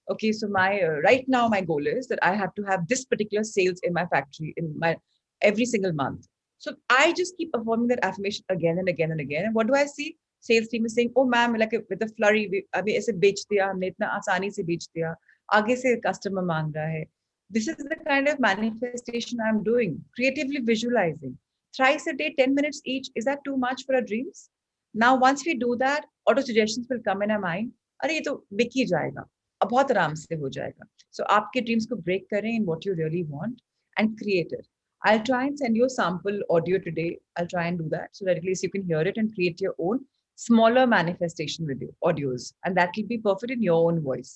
okay, so my right now my goal is that I have to have this particular sales in my factory in my every single month. So I just keep performing that affirmation again and again and again. And what do I see? Sales team is saying, "Oh, ma'am, like with a flurry, अभी ऐसे बेच दिया हमने इतना आसानी से बेच दिया आगे से customer मांग रहा है." This is the kind of manifestation I'm doing, creatively visualizing. Thrice a day, 10 minutes each. Is that too much for our dreams? Now, once we do that, auto suggestions will come in our mind. अरे ये तो बिक ही जाएगा अब बहुत आराम से हो जाएगा सो आपके ड्रीम्स को ब्रेक करें in what you really want and create it I'll try and send you a sample audio today. I'll try and do that so that at least you can hear it and create your own smaller manifestation video audios, and that will be perfect in your own voice.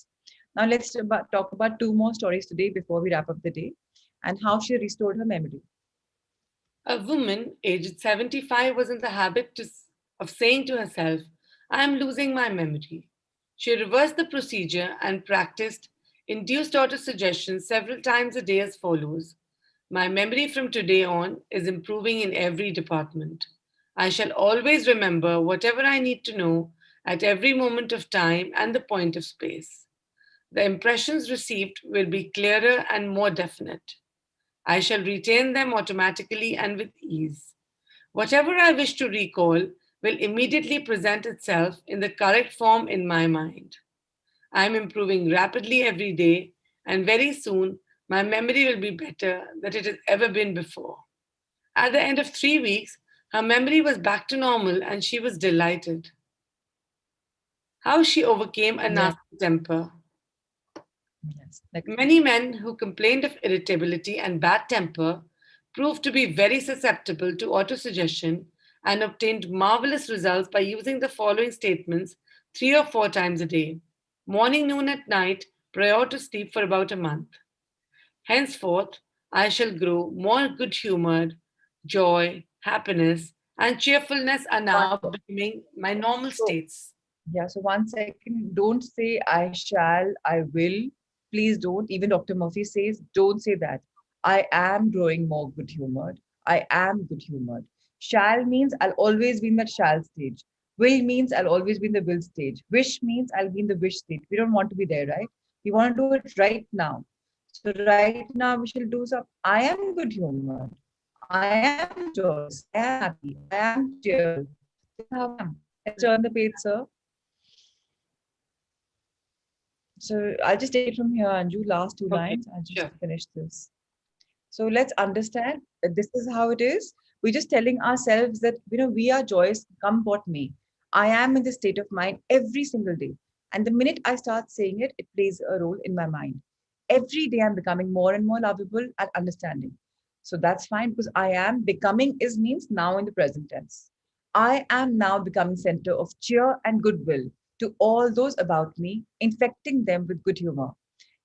Now let's talk about two more stories today before we wrap up the day, and how she restored her memory. A woman aged 75 was in the habit of saying to herself, I am losing my memory. She reversed the procedure and practiced induced auto suggestions several times a day as follows. My memory from today on is improving in every department. I shall always remember whatever I need to know at every moment of time and the point of space. The impressions received will be clearer and more definite. I shall retain them automatically and with ease. Whatever I wish to recall will immediately present itself in the correct form in my mind. I am improving rapidly every day, and very soon my memory will be better than it has ever been before. At the end of 3 weeks, her memory was back to normal and she was delighted. How she overcame a Yeah, nasty temper. yes, like Many men who complained of irritability and bad temper proved to be very susceptible to autosuggestion and obtained marvelous results by using the following statements 3 or 4 times a day, morning, noon, at night, prior to sleep for about a month. Henceforth, I shall grow more good humored, joy, happiness, and cheerfulness are now one. becoming my normal So states. yeah, so 1 second. Don't say I shall, I will. Please don't. Even Dr. Murphy says, don't say that. I am growing more good humored. I am good humored. Shall means I'll always be in that shall stage. Will means I'll always be in the will stage. Wish means I'll be in the wish stage. We don't want to be there, right? We want to do it right now. So right now we shall do some. I am good humored. I am joyous. I am happy. I am cheerful. This is how I am. Let's turn the page, sir. So I'll just take it from here, Anju. Last two Okay, lines. I'll just sure. finish this. So let's understand that this is how it is. We're just telling ourselves that, we are joyous, come what may. I am in this state of mind every single day. And the minute I start saying it, it plays a role in my mind. Every day I'm becoming more and more lovable and understanding. So that's fine because I am becoming is means now in the present tense. I am now becoming center of cheer and goodwill to all those about me, infecting them with good humor.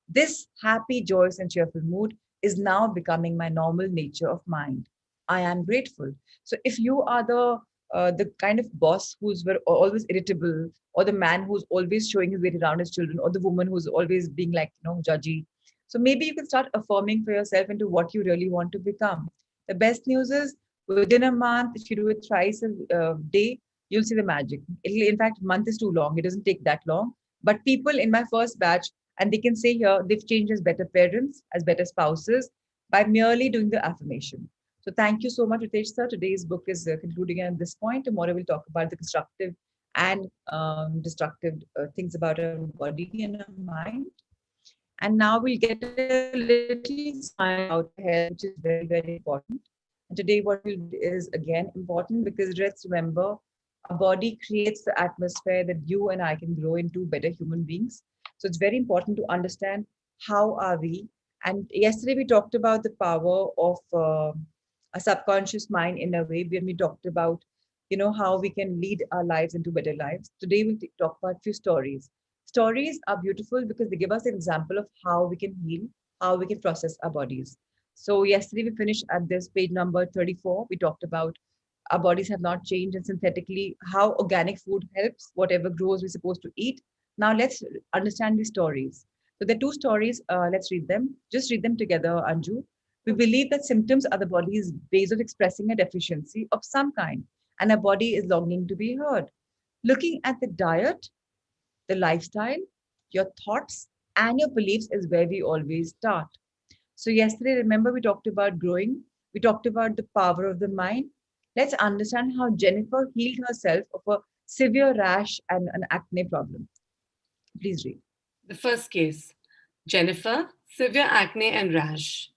This happy, joyous, and cheerful mood is now becoming my normal nature of mind. I am grateful. So if you are the kind of boss who's always irritable, or the man who's always showing his weight around his children, or the woman who's always being like judgy, so maybe you can start affirming for yourself into what you really want to become. The best news is within a month, if you do it thrice a day, you'll see the magic. In fact, month is too long. It doesn't take that long. But people in my first batch, and they can say here they've changed as better parents, as better spouses by merely doing the affirmation. So thank you so much, Ritesh sir. Today's book is concluding at this point. Tomorrow we'll talk about the constructive and destructive things about our body and our mind. And now we'll get a little smile about our health, which is very, very important. And today what we'll do is again important because let's remember our body creates the atmosphere that you and I can grow into better human beings. So it's very important to understand how are we. And yesterday we talked about the power of a subconscious mind in a way when we talked about how we can lead our lives into better lives. Today we'll talk about few stories. Stories are beautiful because they give us an example of how we can heal, how we can process our bodies. So yesterday we finished at this page number 34. We talked about our bodies have not changed and synthetically how organic food helps whatever grows we're supposed to eat. Now let's understand these stories. So there are two stories. Let's read them. Just read them together, Anju. We believe that symptoms are the body's ways of expressing a deficiency of some kind, and our body is longing to be heard. Looking at the diet, the lifestyle, your thoughts, and your beliefs is where we always start. So, yesterday, remember, we talked about growing, we talked about the power of the mind. Let's understand how Jennifer healed herself of a severe rash and an acne problem. Please read. The first case, Jennifer, severe acne and rash.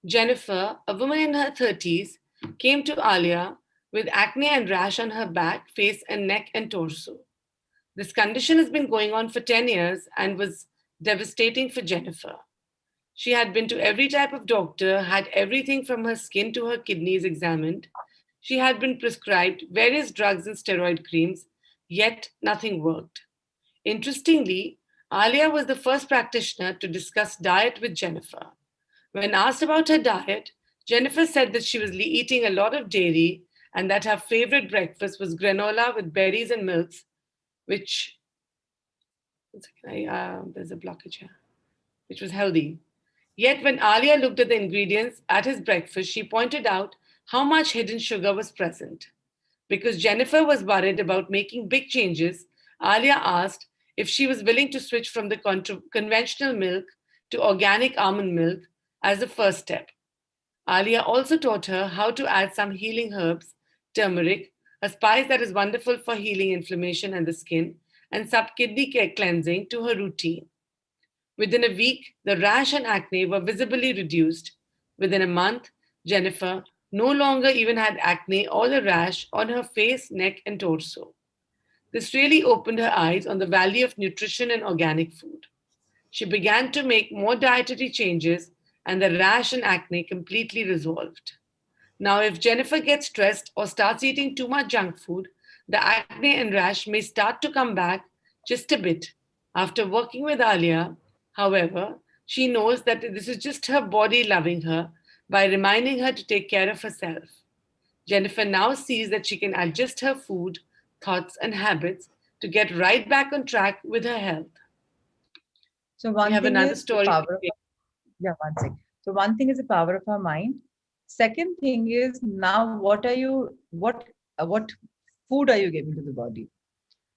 Jennifer, a woman in her 30s, came to Alia with acne and rash on her back, face, and neck and torso. This condition has been going on for 10 years and was devastating for Jennifer. She had been to every type of doctor, had everything from her skin to her kidneys examined. She had been prescribed various drugs and steroid creams, yet nothing worked. Interestingly, Alia was the first practitioner to discuss diet with Jennifer. When asked about her diet, Jennifer said that she was eating a lot of dairy and that her favorite breakfast was granola with berries and milks, which there's a blockage here, which was healthy. Yet when Alia looked at the ingredients at his breakfast, she pointed out how much hidden sugar was present. Because Jennifer was worried about making big changes, Alia asked if she was willing to switch from the conventional milk to organic almond milk as a first step. Alia also taught her how to add some healing herbs, turmeric, a spice that is wonderful for healing inflammation and the skin, and some kidney care cleansing to her routine. Within a week, the rash and acne were visibly reduced. Within a month, Jennifer no longer even had acne or a rash on her face, neck, and torso. This really opened her eyes on the value of nutrition and organic food. She began to make more dietary changes, and the rash and acne completely resolved. Now, if Jennifer gets stressed or starts eating too much junk food, the acne and rash may start to come back just a bit. After working with Alia, however, she knows that this is just her body loving her by reminding her to take care of herself. Jennifer now sees that she can adjust her food, thoughts, and habits to get right back on track with her health. So, We one have thing another is the story. power of, yeah, one second. So, one thing is the power of our mind. Second thing is now what food are you giving to the body?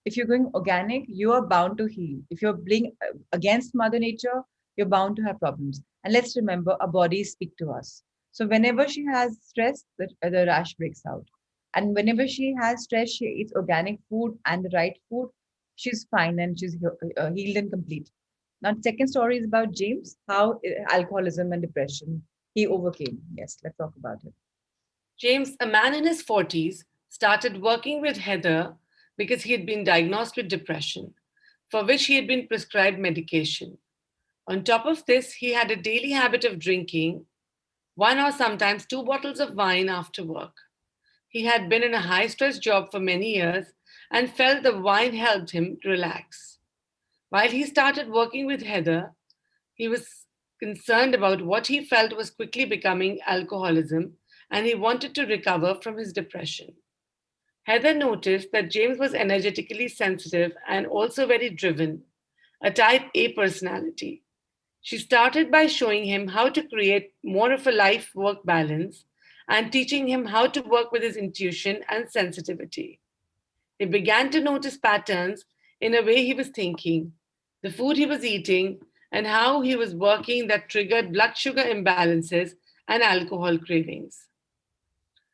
If you're going organic, you are bound to heal. If you're being against Mother Nature, you're bound to have problems. And let's remember, our bodies speak to us. So whenever she has stress, the rash breaks out. And whenever she has stress, she eats organic food and the right food, she's fine and she's healed and complete. Now, the second story is about James, how alcoholism and depression he overcame. Yes, let's talk about it. James, a man in his 40s, started working with Heather because he had been diagnosed with depression, for which he had been prescribed medication. On top of this, he had a daily habit of drinking one or sometimes two bottles of wine after work. He had been in a high stress job for many years and felt the wine helped him relax. While he started working with Heather, he was concerned about what he felt was quickly becoming alcoholism and he wanted to recover from his depression. Heather noticed that James was energetically sensitive and also very driven, a type A personality. She started by showing him how to create more of a life work balance and teaching him how to work with his intuition and sensitivity. He began to notice patterns in the way he was thinking, the food he was eating, and how he was working that triggered blood sugar imbalances and alcohol cravings.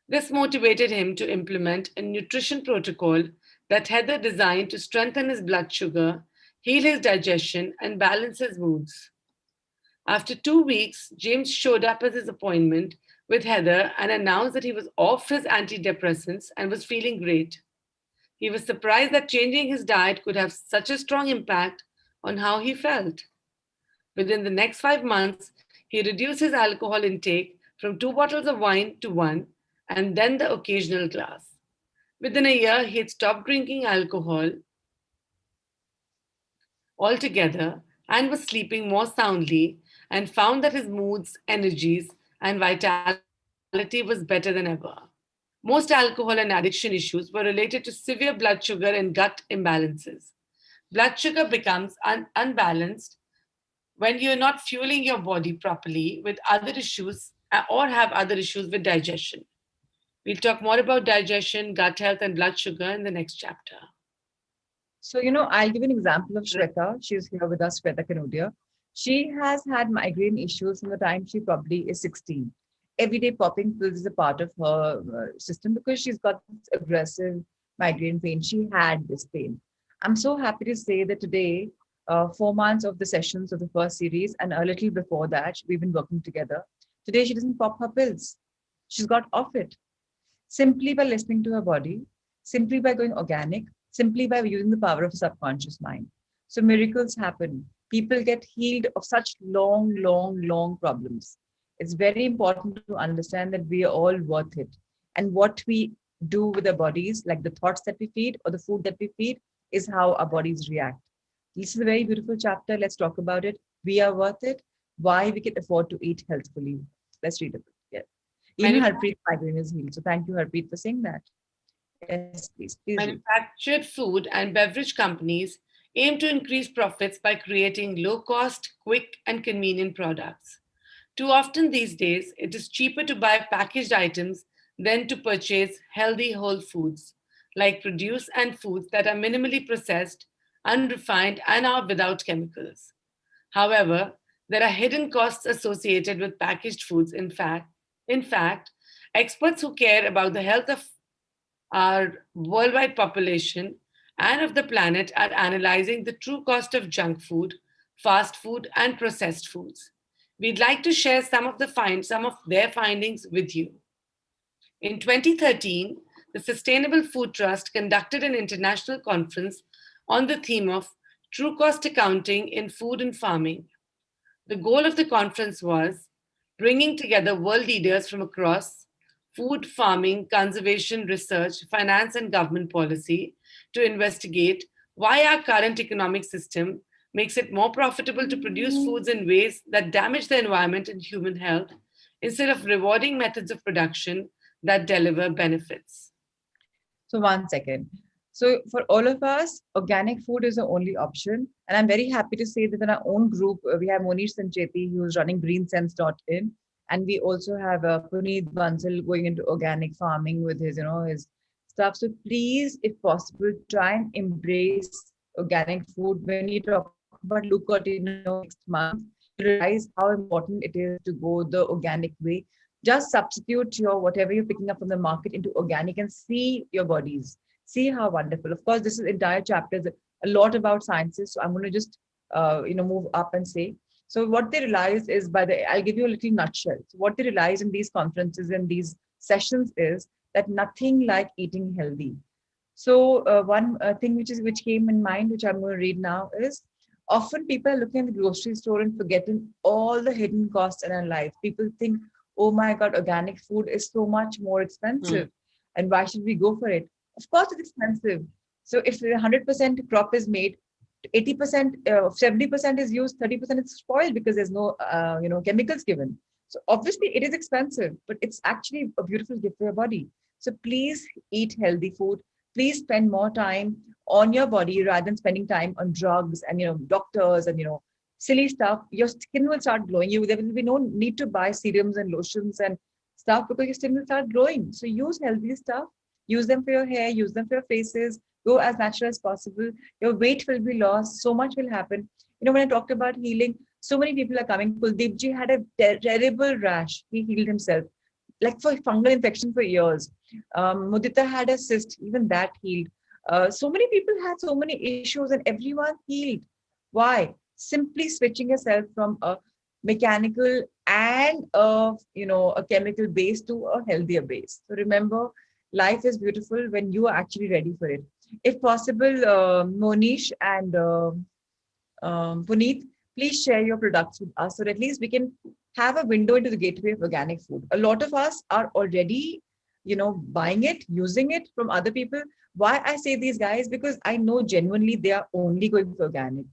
This motivated him to implement a nutrition protocol that Heather designed to strengthen his blood sugar, heal his digestion, and balance his moods. After 2 weeks, James showed up at his appointment with Heather and announced that he was off his antidepressants and was feeling great. He was surprised that changing his diet could have such a strong impact on how he felt. Within the next 5 months, he reduced his alcohol intake from two bottles of wine to one, and then the occasional glass. Within a year, he had stopped drinking alcohol altogether and was sleeping more soundly and found that his moods, energies, and vitality was better than ever. Most alcohol and addiction issues were related to severe blood sugar and gut imbalances. Blood sugar becomes unbalanced when you're not fueling your body properly with other issues or have other issues with digestion. We'll talk more about digestion, gut health, and blood sugar in the next chapter. So, I'll give an example of Shweta. She's here with us, Shweta Kanodia. She has had migraine issues from the time she probably is 16. Every day popping pills is a part of her system because she's got this aggressive migraine pain. She had this pain. I'm so happy to say that today, 4 months of the sessions of the first series and a little before that, we've been working together. Today, she doesn't pop her pills. She's got off it simply by listening to her body, simply by going organic, simply by using the power of the subconscious mind. So miracles happen. People get healed of such long problems. It's very important to understand that we are all worth it. And what we do with our bodies, like the thoughts that we feed or the food that we feed, is how our bodies react. This is a very beautiful chapter. Let's talk about it. We are worth it. Why we can afford to eat healthfully. Let's read it. Yeah. Even Harpreet's migraine is healed. So thank you, Harpreet, for saying that. Yes, please. Manufactured food and beverage companies aim to increase profits by creating low cost, quick, and convenient products. Too often these days, it is cheaper to buy packaged items than to purchase healthy whole foods, like produce and foods that are minimally processed, unrefined, and are without chemicals. However, there are hidden costs associated with packaged foods. In fact, experts who care about the health of our worldwide population and of the planet are analyzing the true cost of junk food, fast food, and processed foods. We'd like to share some of their findings with you. In 2013, the Sustainable Food Trust conducted an international conference on the theme of true cost accounting in food and farming. The goal of the conference was bringing together world leaders from across food, farming, conservation, research, finance, and government policy to investigate why our current economic system makes it more profitable to produce foods in ways that damage the environment and human health instead of rewarding methods of production that deliver benefits. So, 1 second. So, for all of us, organic food is the only option. And I'm very happy to say that in our own group, we have Monish Sancheti, who's running greensense.in. And we also have Puneet Bansal going into organic farming with his stuff. So please, if possible, try and embrace organic food. When you talk about look at next month, you realize how important it is to go the organic way. Just substitute your whatever you're picking up from the market into organic and see your bodies. See how wonderful. Of course, this is entire chapters a lot about sciences. So I'm going to just move up and say. So what they realize is I'll give you a little nutshell. So what they realize in these conferences and these sessions is that nothing like eating healthy. So one thing which came in mind, which I'm going to read now, is often people are looking at the grocery store and forgetting all the hidden costs in our life. People think, oh my God, organic food is so much more expensive, and why should we go for it? Of course, it's expensive. So if 100% crop is made, 80%, 70% is used, 30% is spoiled because there's no, chemicals given. So obviously it is expensive, but it's actually a beautiful gift for your body. So please eat healthy food. Please spend more time on your body rather than spending time on drugs and doctors and silly stuff. Your skin will start glowing. There will be no need to buy serums and lotions and stuff because your skin will start glowing. So use healthy stuff. Use them for your hair. Use them for your faces. Go as natural as possible. Your weight will be lost. So much will happen. When I talked about healing, so many people are coming. Kuldeep ji had a terrible rash. He healed himself, like for fungal infection for years. Mudita had a cyst, even that healed. So many people had so many issues and everyone healed. Why? Simply switching yourself from a mechanical and a chemical base to a healthier base. So remember, life is beautiful when you are actually ready for it. If possible, Monish and Puneet, please share your products with us so that at least we can have a window into the gateway of organic food. A lot of us are already, buying it, using it from other people. Why I say these guys? Because I know genuinely they are only going for organic.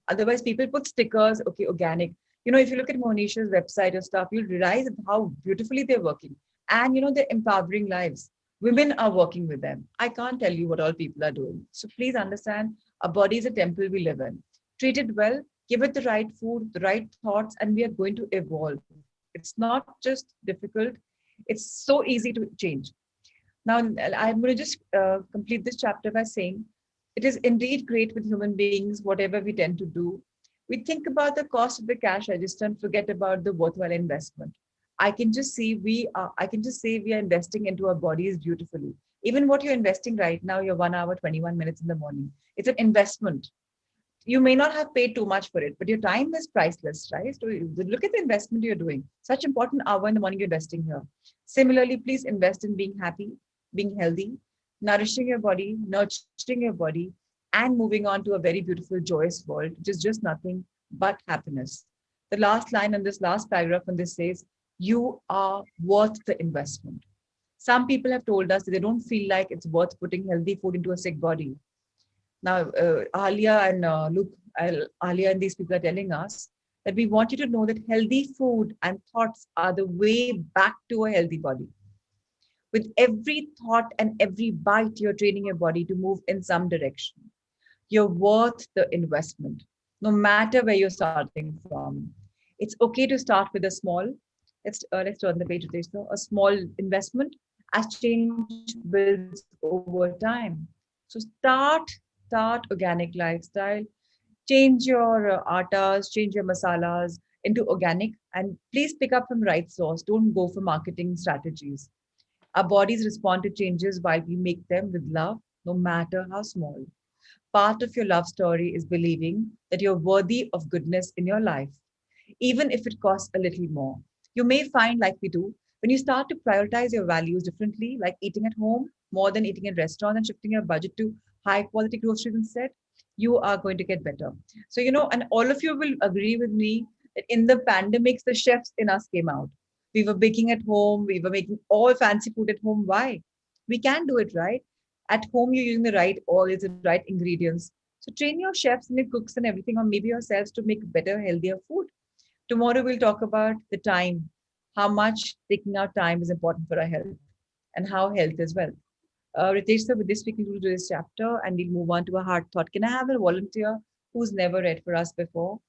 Otherwise, people put stickers, okay, organic. If you look at Monish's website or stuff, you'll realize how beautifully they're working. And, they're empowering lives. Women are working with them. I can't tell you what all people are doing. So please understand, our body is a temple we live in. Treat it well, give it the right food, the right thoughts, and we are going to evolve. It's not just difficult, it's so easy to change. Now, I'm going to just complete this chapter by saying it is indeed great with human beings, whatever we tend to do. We think about the cost of the cash register and forget about the worthwhile investment. I can just say we are investing into our bodies beautifully. Even what you're investing right now, your 1 hour, 21 minutes in the morning, it's an investment. You may not have paid too much for it, but your time is priceless, right? So look at the investment you're doing. Such important hour in the morning you're investing here. Similarly, please invest in being happy, being healthy, nourishing your body, nurturing your body, and moving on to a very beautiful, joyous world, which is just nothing but happiness. The last line in this last paragraph on this says, you are worth the investment. Some people have told us that they don't feel like it's worth putting healthy food into a sick body. Now, Alia and Luke, Alia and these people are telling us that we want you to know that healthy food and thoughts are the way back to a healthy body. With every thought and every bite, you're training your body to move in some direction. You're worth the investment, no matter where you're starting from. It's okay to start with a small. Let's turn the page, Ritesh. So a small investment as change builds over time. So start organic lifestyle. Change your attas, change your masalas into organic, and please pick up from right source. Don't go for marketing strategies. Our bodies respond to changes while we make them with love, no matter how small. Part of your love story is believing that you're worthy of goodness in your life, even if it costs a little more. You may find, like we do, when you start to prioritize your values differently, like eating at home more than eating in restaurants and shifting your budget to high quality groceries instead, you are going to get better. So, and all of you will agree with me that in the pandemics, the chefs in us came out. We were baking at home, we were making all fancy food at home. Why? We can do it, right? At home, you're using the right oils, the right ingredients. So train your chefs and your cooks and everything, or maybe yourselves to make better, healthier food. Tomorrow, we'll talk about the time, how much taking out time is important for our health and how health is wealth. Ritesh, sir, with this, we conclude this chapter and we'll move on to a hard thought. Can I have a volunteer who's never read for us before,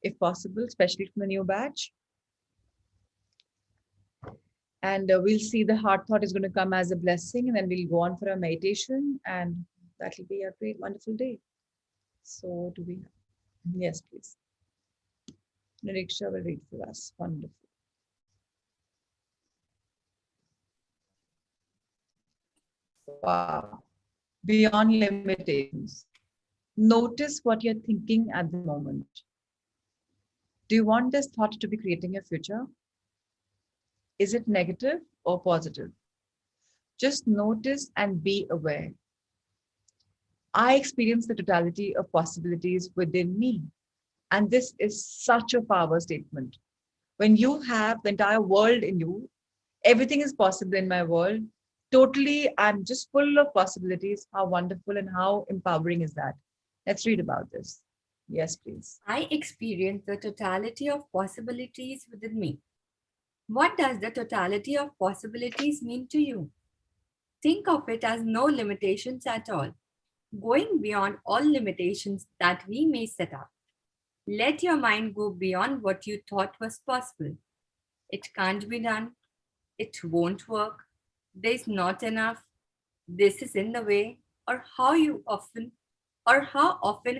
if possible, especially from the new batch? And we'll see the hard thought is going to come as a blessing, and then we'll go on for a meditation, and that'll be a great, wonderful day. So, do we? Yes, please. Nariksha will read for us. Wonderful. Wow. Beyond limitations. Notice what you're thinking at the moment. Do you want this thought to be creating your future? Is it negative or positive? Just notice and be aware. I experience the totality of possibilities within me. And this is such a power statement. When you have the entire world in you, everything is possible in my world. Totally, I'm just full of possibilities. How wonderful and how empowering is that? Let's read about this. Yes, please. I experience the totality of possibilities within me. What does the totality of possibilities mean to you? Think of it as no limitations at all, going beyond all limitations that we may set up. Let your mind go beyond what you thought was possible. It can't be done. It won't work. There's not enough. This is in the way. Or how often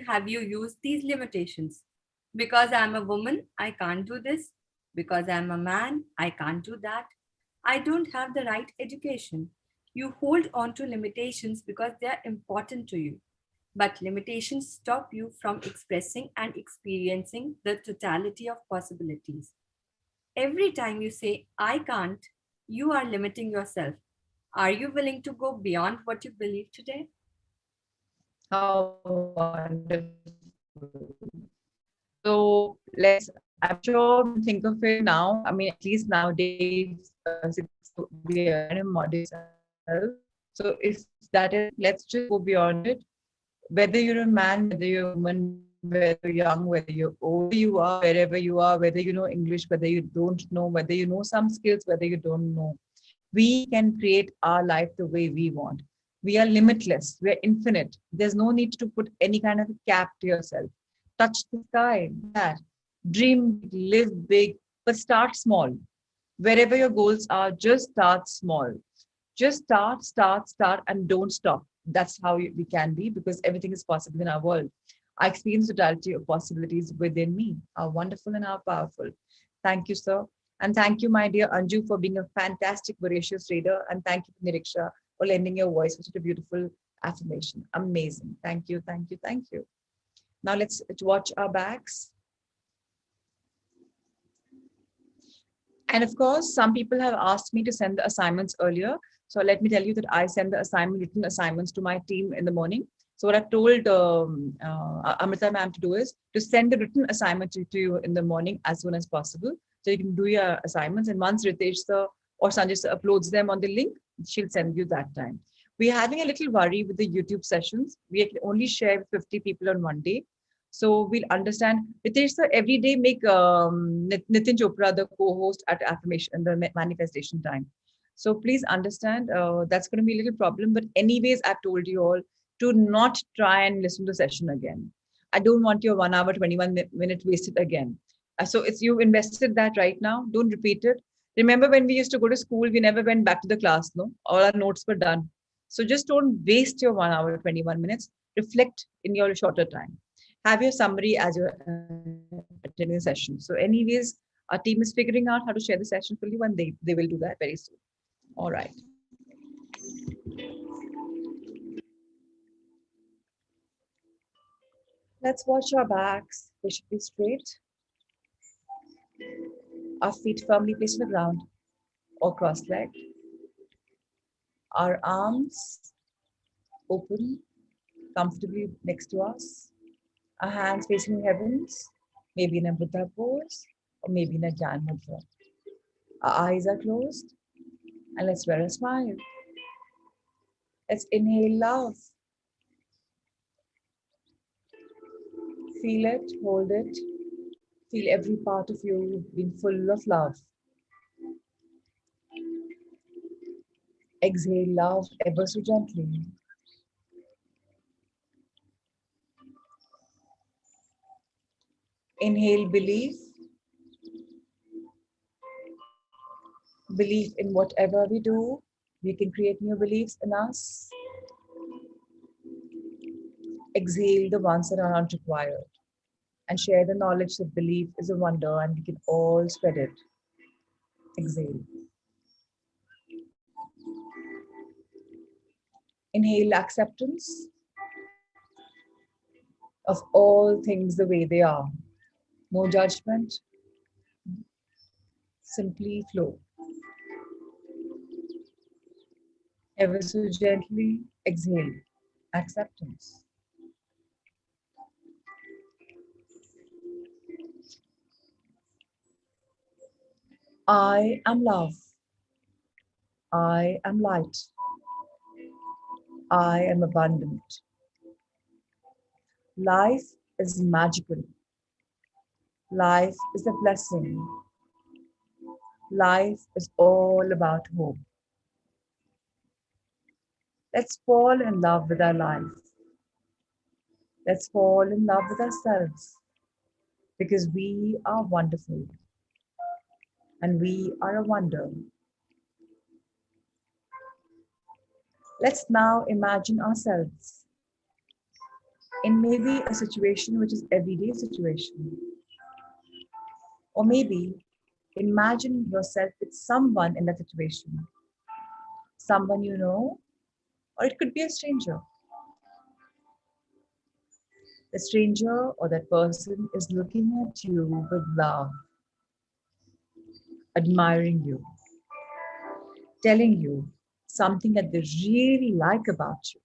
have you used these limitations? Because I'm a woman, I can't do this. Because I'm a man, I can't do that. I don't have the right education. You hold on to limitations because they are important to you. But limitations stop you from expressing and experiencing the totality of possibilities. Every time you say, I can't, you are limiting yourself. Are you willing to go beyond what you believe today? How wonderful. So let's, I'm sure when you think of it now, I mean, at least nowadays, since we are in a modern self. So if that is the case, let's just go beyond it. Whether you're a man, whether you're a woman, whether you're young, whether you're old, you are, wherever you are, whether you know English, whether you don't know, whether you know some skills, whether you don't know, we can create our life the way we want. We are limitless. We're infinite. There's no need to put any kind of a cap to yourself. Touch the sky, do that. Dream big, live big, but start small. Wherever your goals are, just start small. Just start, and don't stop. That's how we can be, because everything is possible in our world. I experience the totality of possibilities within me. How wonderful and how powerful. Thank you, sir. And thank you, my dear Anju, for being a fantastic, voracious reader. And thank you, Niriksha, for lending your voice for such a beautiful affirmation. Amazing. Thank you, thank you, thank you. Now let's watch our backs. And of course, some people have asked me to send the assignments earlier. So let me tell you that I send the written assignments to my team in the morning. So what I've told Amrita ma'am to do is to send the written assignment to you in the morning as soon as possible. So you can do your assignments. And once Ritesh sir or Sanjay sir uploads them on the link, she'll send you that time. We're having a little worry with the YouTube sessions. We can only share with 50 people on one day. So we'll understand. Ritesh sir, every day make Nitin Chopra the co-host at Affirmation, the manifestation time. So please understand that's going to be a little problem. But anyways, I've told you all to not try and listen to the session again. I don't want your 1 hour, 21 minute wasted again. So it's you've invested that right now. Don't repeat it. Remember when we used to go to school, we never went back to the class, no? All our notes were done. So just don't waste your 1 hour, 21 minutes. Reflect in your shorter time. Have your summary as you're attending the session. So anyways, our team is figuring out how to share the session for you, and they will do that very soon. All right. Let's watch our backs. They should be straight. Our feet firmly placed on the ground or cross-legged. Our arms open comfortably next to us. Our hands facing the heavens, maybe in a Buddha pose or maybe in a Jnana mudra. Our eyes are closed, and let's wear a smile. Let's inhale love. Feel it, hold it. Feel every part of you being full of love. Exhale love ever so gently. Inhale belief. Belief in whatever we do. We can create new beliefs in us. Exhale the ones that are not required. And share the knowledge that belief is a wonder and we can all spread it. Exhale. Inhale acceptance of all things the way they are. No judgment, simply flow. Ever so gently exhale. Acceptance. I am love. I am light. I am abundant. Life is magical. Life is a blessing. Life is all about hope. Let's fall in love with our life. Let's fall in love with ourselves because we are wonderful and we are a wonder. Let's now imagine ourselves in maybe a situation which is everyday situation, or maybe imagine yourself with someone in that situation, someone you know, or it could be a stranger. The stranger or that person is looking at you with love, admiring you, telling you something that they really like about you.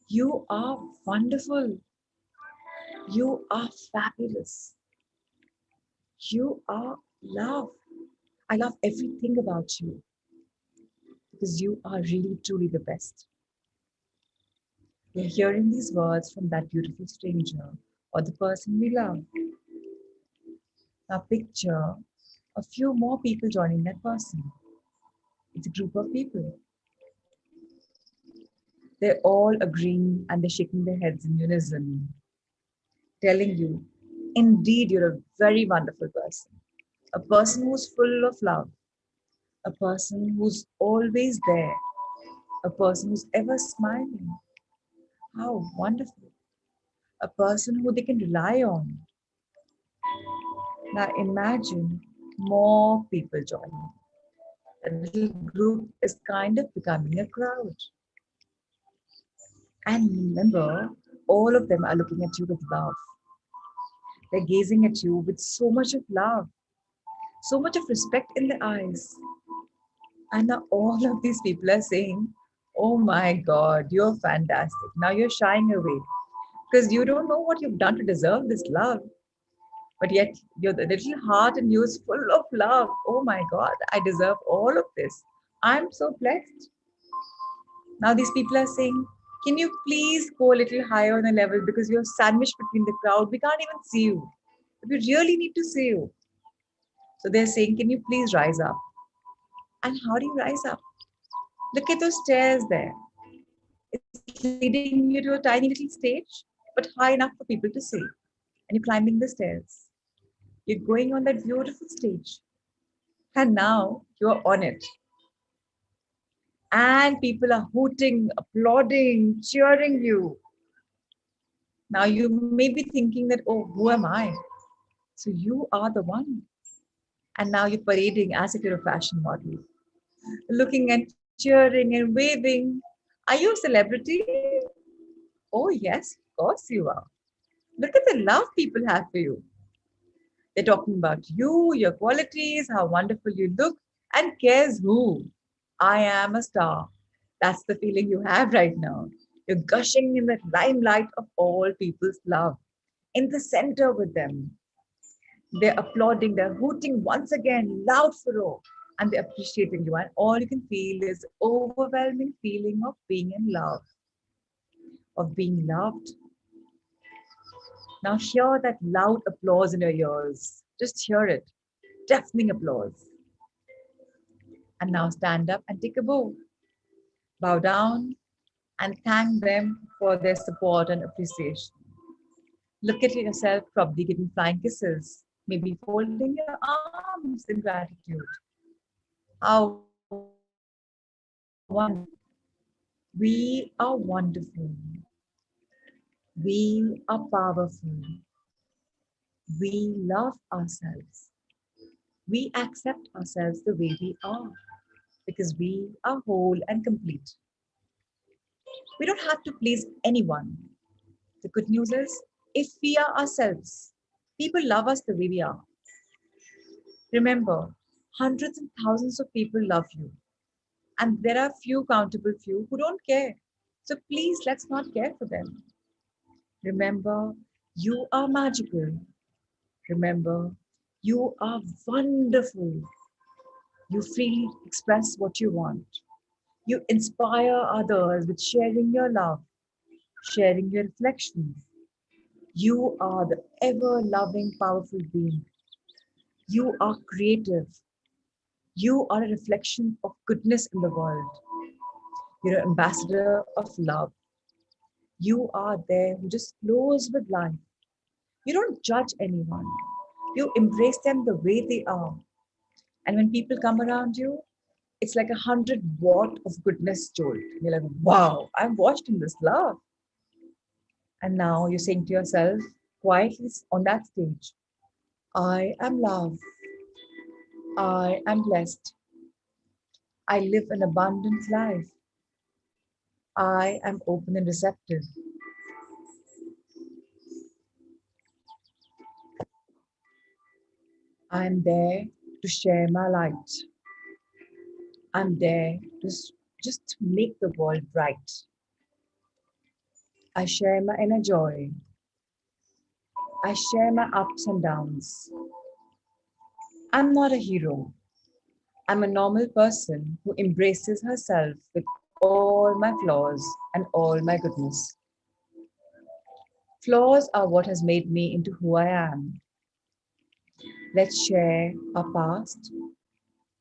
You are wonderful. You are fabulous. You are love. I love everything about you because you are really, truly the best. We're hearing these words from that beautiful stranger or the person we love. Now picture a few more people joining that person. It's a group of people. They're all agreeing and they're shaking their heads in unison, telling you, indeed, you're a very wonderful person. A person who's full of love, a person who's always there, a person who's ever smiling. How wonderful. A person who they can rely on. Now imagine more people joining. A little group is kind of becoming a crowd. And remember, all of them are looking at you with love. They're gazing at you with so much of love, so much of respect in their eyes. And now all of these people are saying, oh my God, you're fantastic. Now you're shying away because you don't know what you've done to deserve this love. But yet, your the little heart in you is full of love. Oh my God, I deserve all of this. I'm so blessed. Now, these people are saying, can you please go a little higher on the level because you're sandwiched between the crowd? We can't even see you. But we really need to see you. So they're saying, can you please rise up? And how do you rise up? Look at those stairs there. It's leading you to a tiny little stage, but high enough for people to see. And you're climbing the stairs. You're going on that beautiful stage. And now you're on it. And people are hooting, applauding, cheering you. Now you may be thinking that, oh, who am I? So you are the one. And now you're parading as if you're a fashion model, looking and cheering and waving. Are you a celebrity? Oh, yes, of course you are. Look at the love people have for you. They're talking about you, your qualities, how wonderful you look, and cares who? I am a star. That's the feeling you have right now. You're gushing in the limelight of all people's love, in the center with them. They're applauding, they're hooting once again, loud furore, and they're appreciating you. And all you can feel is overwhelming feeling of being in love, of being loved. Now hear that loud applause in your ears. Just hear it. Deafening applause. And now stand up and take a bow. Bow down and thank them for their support and appreciation. Look at yourself, probably giving flying kisses, maybe folding your arms in gratitude. How wonderful. We are wonderful. We are powerful. We love ourselves. We accept ourselves the way we are because we are whole and complete. We don't have to please anyone. The good news is, if we are ourselves, people love us the way we are. Remember, hundreds and thousands of people love you, And there are few countable few who don't care. So please, let's not care for them. Remember, you are magical. Remember, you are wonderful. You freely express what you want. You inspire others with sharing your love, sharing your reflections. You are the ever loving, powerful being. You are creative. You are a reflection of goodness in the world. You're an ambassador of love. You are there who just flows with life. You don't judge anyone. You embrace them the way they are. And when people come around you, it's like 100 watt of goodness jolt. You're like, wow, I'm watched in this love. And now you're saying to yourself, quietly on that stage, I am love. I am blessed. I live an abundant life. I am open and receptive. I am there to share my light. I'm there to just make the world bright. I share my inner joy. I share my ups and downs. I'm not a hero. I'm a normal person who embraces herself with all my flaws and all my goodness. Flaws are what has made me into who I am. Let's share our past.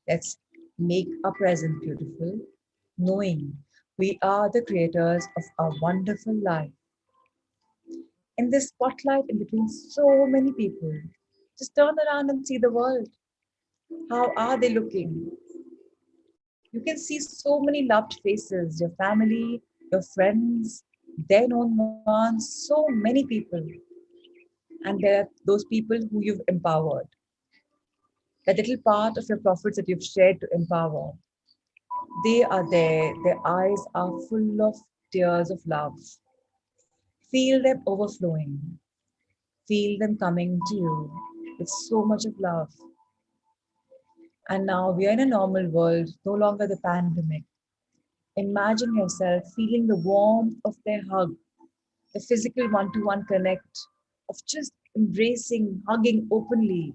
Let's make our present beautiful, knowing we are the creators of our wonderful life. In this spotlight in between so many people, just turn around and see the world. How are they looking? You can see so many loved faces, your family, your friends, their known ones, so many people. And there are those people who you've empowered. That little part of your profits that you've shared to empower. They are there, their eyes are full of tears of love. Feel them overflowing. Feel them coming to you with so much of love. And now we are in a normal world, no longer the pandemic. Imagine yourself feeling the warmth of their hug, the physical one to one connect, of just embracing, hugging openly,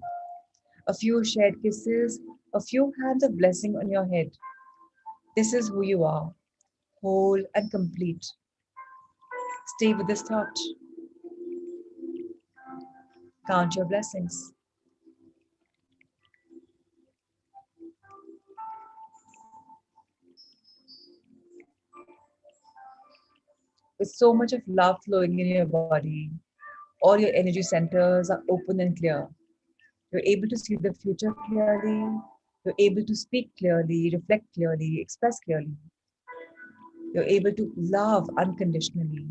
a few shared kisses, a few hands of blessing on your head. This is who you are, whole and complete. Stay with this thought. Count your blessings. With so much of love flowing in your body, all your energy centers are open and clear. You're able to see the future clearly. You're able to speak clearly, reflect clearly, express clearly. You're able to love unconditionally.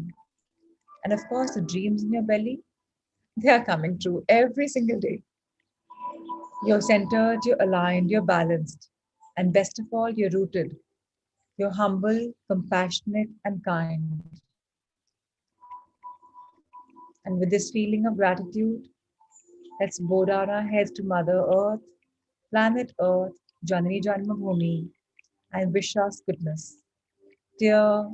And of course, the dreams in your belly, they are coming true every single day. You're centered, you're aligned, you're balanced. And best of all, you're rooted. You're humble, compassionate, and kind. And with this feeling of gratitude, let's bow down our heads to Mother Earth, planet Earth, Janani Janmabhoomi, and wish us goodness. Dear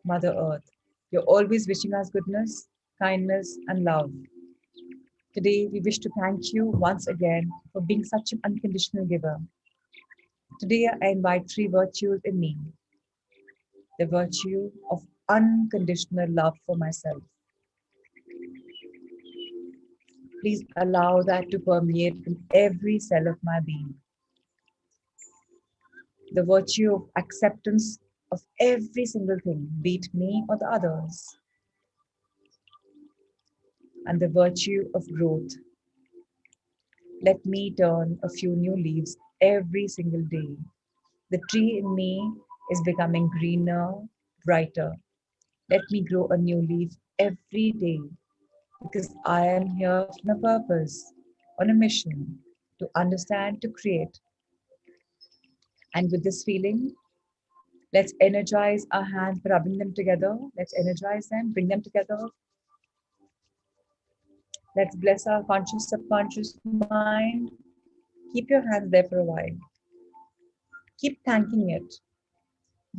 Mother Earth, you're always wishing us goodness, kindness, and love. Today, we wish to thank you once again for being such an unconditional giver. Today, I invite three virtues in me: the virtue of unconditional love for myself. Please allow that to permeate in every cell of my being. The virtue of acceptance of every single thing, be it me or the others, and the virtue of growth. Let me turn a few new leaves every single day. The tree in me is becoming greener, brighter. Let me grow a new leaf every day because I am here on a purpose, on a mission to understand, to create. And with this feeling, let's energize our hands by rubbing them together. Let's energize them, bring them together. Let's bless our conscious, subconscious mind. Keep your hands there for a while. Keep thanking it.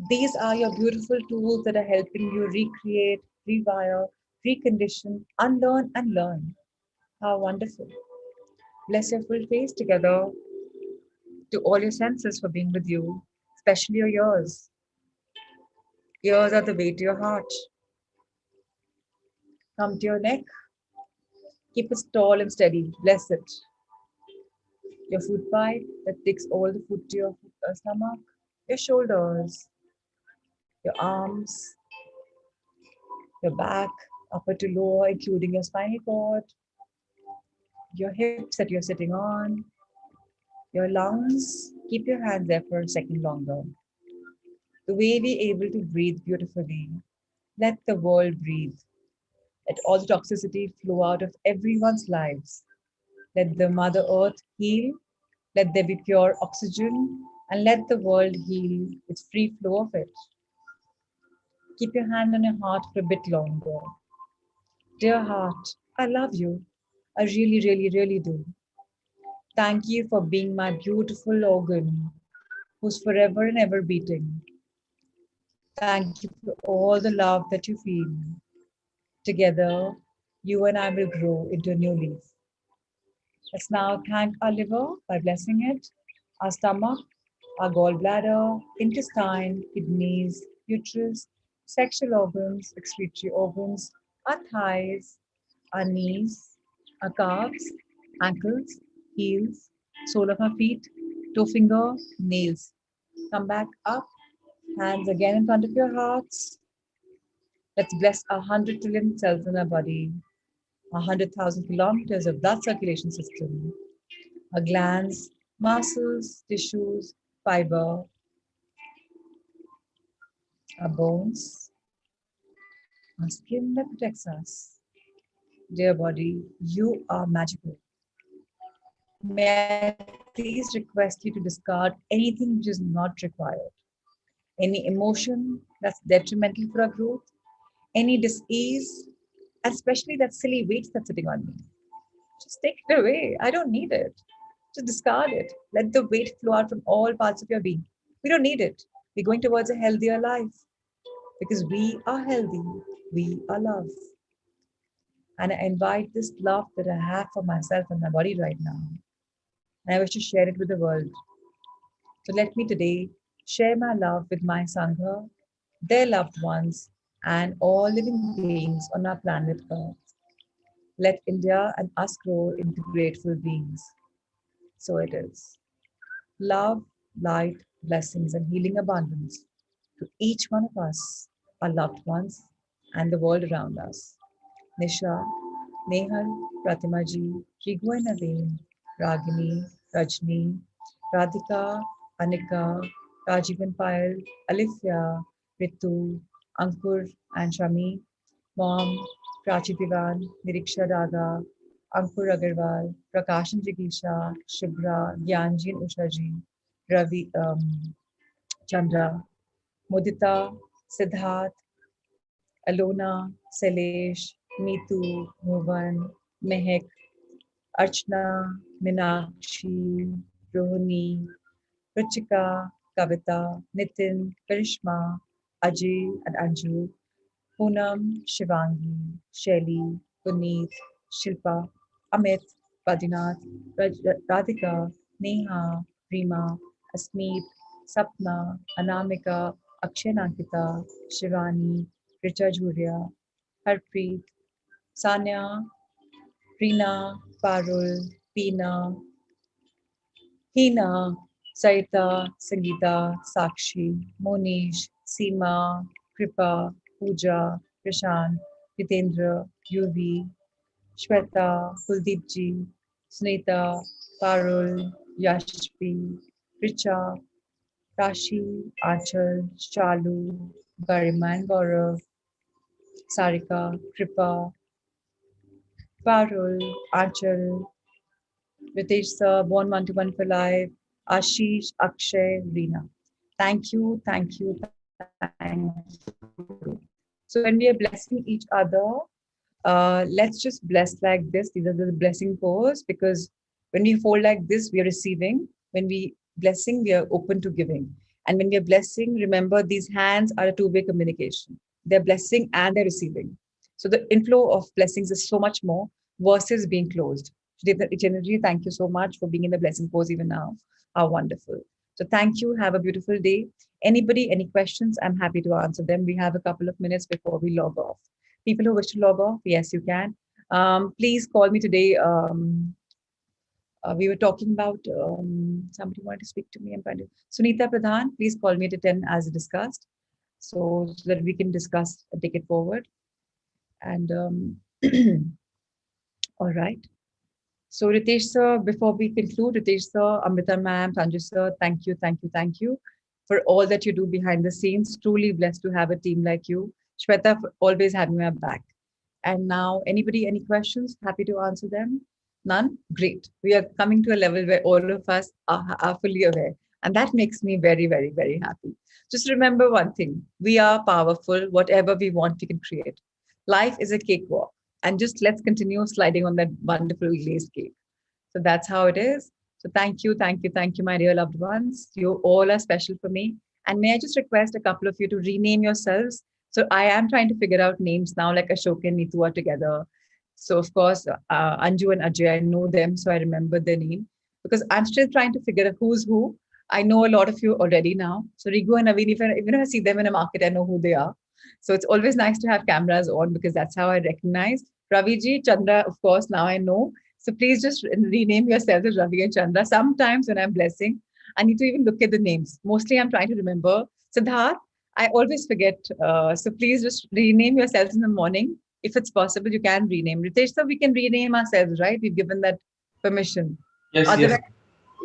These are your beautiful tools that are helping you recreate, rewire, recondition, unlearn, and learn. How wonderful. Bless your full face together to all your senses for being with you, especially your ears. Ears are the way to your heart. Come to your neck. Keep it tall and steady. Bless it. Your food pipe that takes all the food to your stomach. Your shoulders, your arms, your back, upper to lower, including your spinal cord, your hips that you're sitting on, your lungs. Keep your hands there for a second longer. The way we're able to breathe beautifully. Let the world breathe. Let all the toxicity flow out of everyone's lives. Let the Mother Earth heal. Let there be pure oxygen. And let the world heal with free flow of it. Keep your hand on your heart for a bit longer. Dear heart, I love you. I really, really, really do. Thank you for being my beautiful organ who's forever and ever beating. Thank you for all the love that you feel. Together, you and I will grow into a new leaf. Let's now thank our liver by blessing it, our stomach, our gallbladder, intestine, kidneys, uterus, sexual organs, excretory organs, our thighs, our knees, our calves, ankles, heels, sole of our feet, toe finger, nails. Come back up, hands again in front of your hearts. Let's bless 100 trillion cells in our body, 100,000 kilometers of blood circulation system, our glands, muscles, tissues, fiber, our bones, our skin that protects us. Dear body, you are magical. May I please request you to discard anything which is not required? Any emotion that's detrimental for our growth, any dis-ease, and especially that silly weight that's sitting on me. Just take it away. I don't need it. Just discard it. Let the weight flow out from all parts of your being. We don't need it. We're going towards a healthier life because we are healthy. We are love. And I invite this love that I have for myself and my body right now. And I wish to share it with the world. So let me today share my love with my Sangha, their loved ones, and all living beings on our planet Earth. Let India and us grow into grateful beings. So it is. Love, light, blessings, and healing abundance to each one of us, our loved ones, and the world around us. Nisha, Nehal, Pratimaji, Rigu and Naveen, Ragini, Rajni, Radhika, Anika, Rajivan Payal, Alithya, Ritu, Ankur, and Shami, Mom, Prachi Divan, Niriksha Dada, Ankur Agarwal, Prakashan Jigisha, Shubhra, Gyanji and Ushaji, Ravi Chandra, Mudita, Siddharth, Alona, Salesh, Neetu, Bhuvan, Mehak, Archana, Minakshi, Rohini, Ruchika, Kavita, Nitin, Karishma, Ajay and Anju, Poonam, Shivangi, Shelly, Puneet, Shilpa, Amit, Badrinath, Radhika, Neha, Rima, Asmeet, Sapna, Anamika, Akshay Nankita, Shivani, Richa Juria, Harpreet, Sanya, Reena, Parul, Peena, Hina, Saita, Sangeeta, Sakshi, Monish, Seema, Kripa, Pooja, Prashant, Hitendra, Yuvi, Shweta, Kuldeepji, Sunita, Parul, Yashvi, Richa, Rashi, Achal, Shalu, Garima and Gaurav, Sarika, Kripa, Parul, Achal, Ritesh sir, Born 121 for Life, Ashish, Akshay, Reena. Thank you, thank you, thank you. So when we are blessing each other, let's just bless like this. These are the blessing pose because when we fold like this, we are receiving. When we blessing, we are open to giving. And when we are blessing, remember these hands are a two-way communication. They're blessing and they're receiving. So the inflow of blessings is so much more versus being closed. Energy, thank you so much for being in the blessing pose even now. How wonderful. So thank you. Have a beautiful day. Anybody, any questions? I'm happy to answer them. We have a couple of minutes before we log off. People who wish to log off, yes, you can. Please call me today. We were talking about somebody wanted to speak to me. I'm trying to. Sunita Pradhan, please call me at 10 as discussed, so that we can discuss and take it forward. And all right. So Ritesh sir, before we conclude, Ritesh sir, Amrita ma'am, Sanjay sir, thank you for all that you do behind the scenes. Truly blessed to have a team like you. Shweta for always having my back. And now, anybody, any questions? Happy to answer them. None? Great. We are coming to a level where all of us are fully aware. And that makes me very, very, very happy. Just remember one thing, we are powerful. Whatever we want, we can create. Life is a cakewalk. And just let's continue sliding on that wonderful glazed cake. So that's how it is. So thank you, my dear loved ones. You all are special for me. And may I just request a couple of you to rename yourselves? So I am trying to figure out names now, like Ashok and Neetu are together. So of course, Anju and Ajay, I know them, so I remember their name because I'm still trying to figure out who's who. I know a lot of you already now. So Rigu and Naveen, even if I see them in a market, I know who they are. So it's always nice to have cameras on because that's how I recognize. Raviji, Chandra, of course, now I know. So please just rename yourselves as Ravi and Chandra. Sometimes when I'm blessing, I need to even look at the names. Mostly I'm trying to remember. Siddharth, I always forget. So please just rename yourselves in the morning. If it's possible, you can rename. Ritesh, sir, we can rename ourselves, right? We've given that permission. Yes, yes. Otherwise,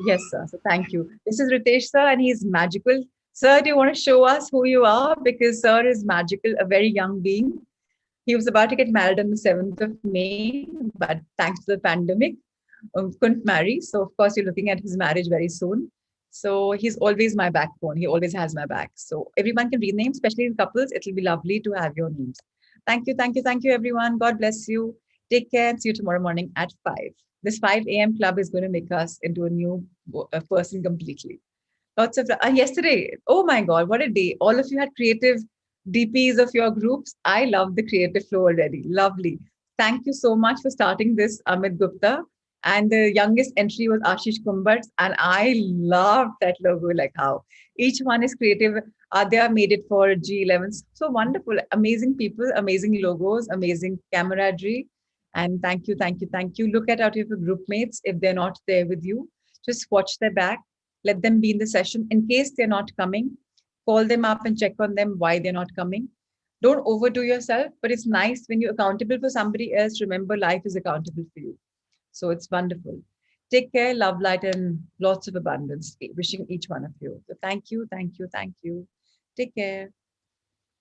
yes, sir. So thank you. This is Ritesh, sir, and he's magical. Sir, do you want to show us who you are? Because sir is magical, a very young being. He was about to get married on the 7th of May, but thanks to the pandemic, couldn't marry. So, of course, you're looking at his marriage very soon. So, he's always my backbone. He always has my back. So, everyone can rename, especially in couples. It'll be lovely to have your names. Thank you, everyone. God bless you. Take care and see you tomorrow morning at 5. This 5 a.m. club is going to make us into a new person completely. Lots of yesterday. Oh my God, what a day! All of you had creative DPs of your groups. I love the creative flow already. Lovely. Thank you so much for starting this, Amit Gupta. And the youngest entry was Ashish Kumbats, and I loved that logo. Like how each one is creative. They are made it for G11. So wonderful, amazing people, amazing logos, amazing camaraderie. And thank you. Look at out of your group mates if they're not there with you. Just watch their back, let them be in the session. In case they're not coming, call them up and check on them why they're not coming. Don't overdo yourself, but it's nice when you're accountable for somebody else. Remember, life is accountable for you. So it's wonderful. Take care, love, light, and lots of abundance. Wishing each one of you. So thank you. Take care.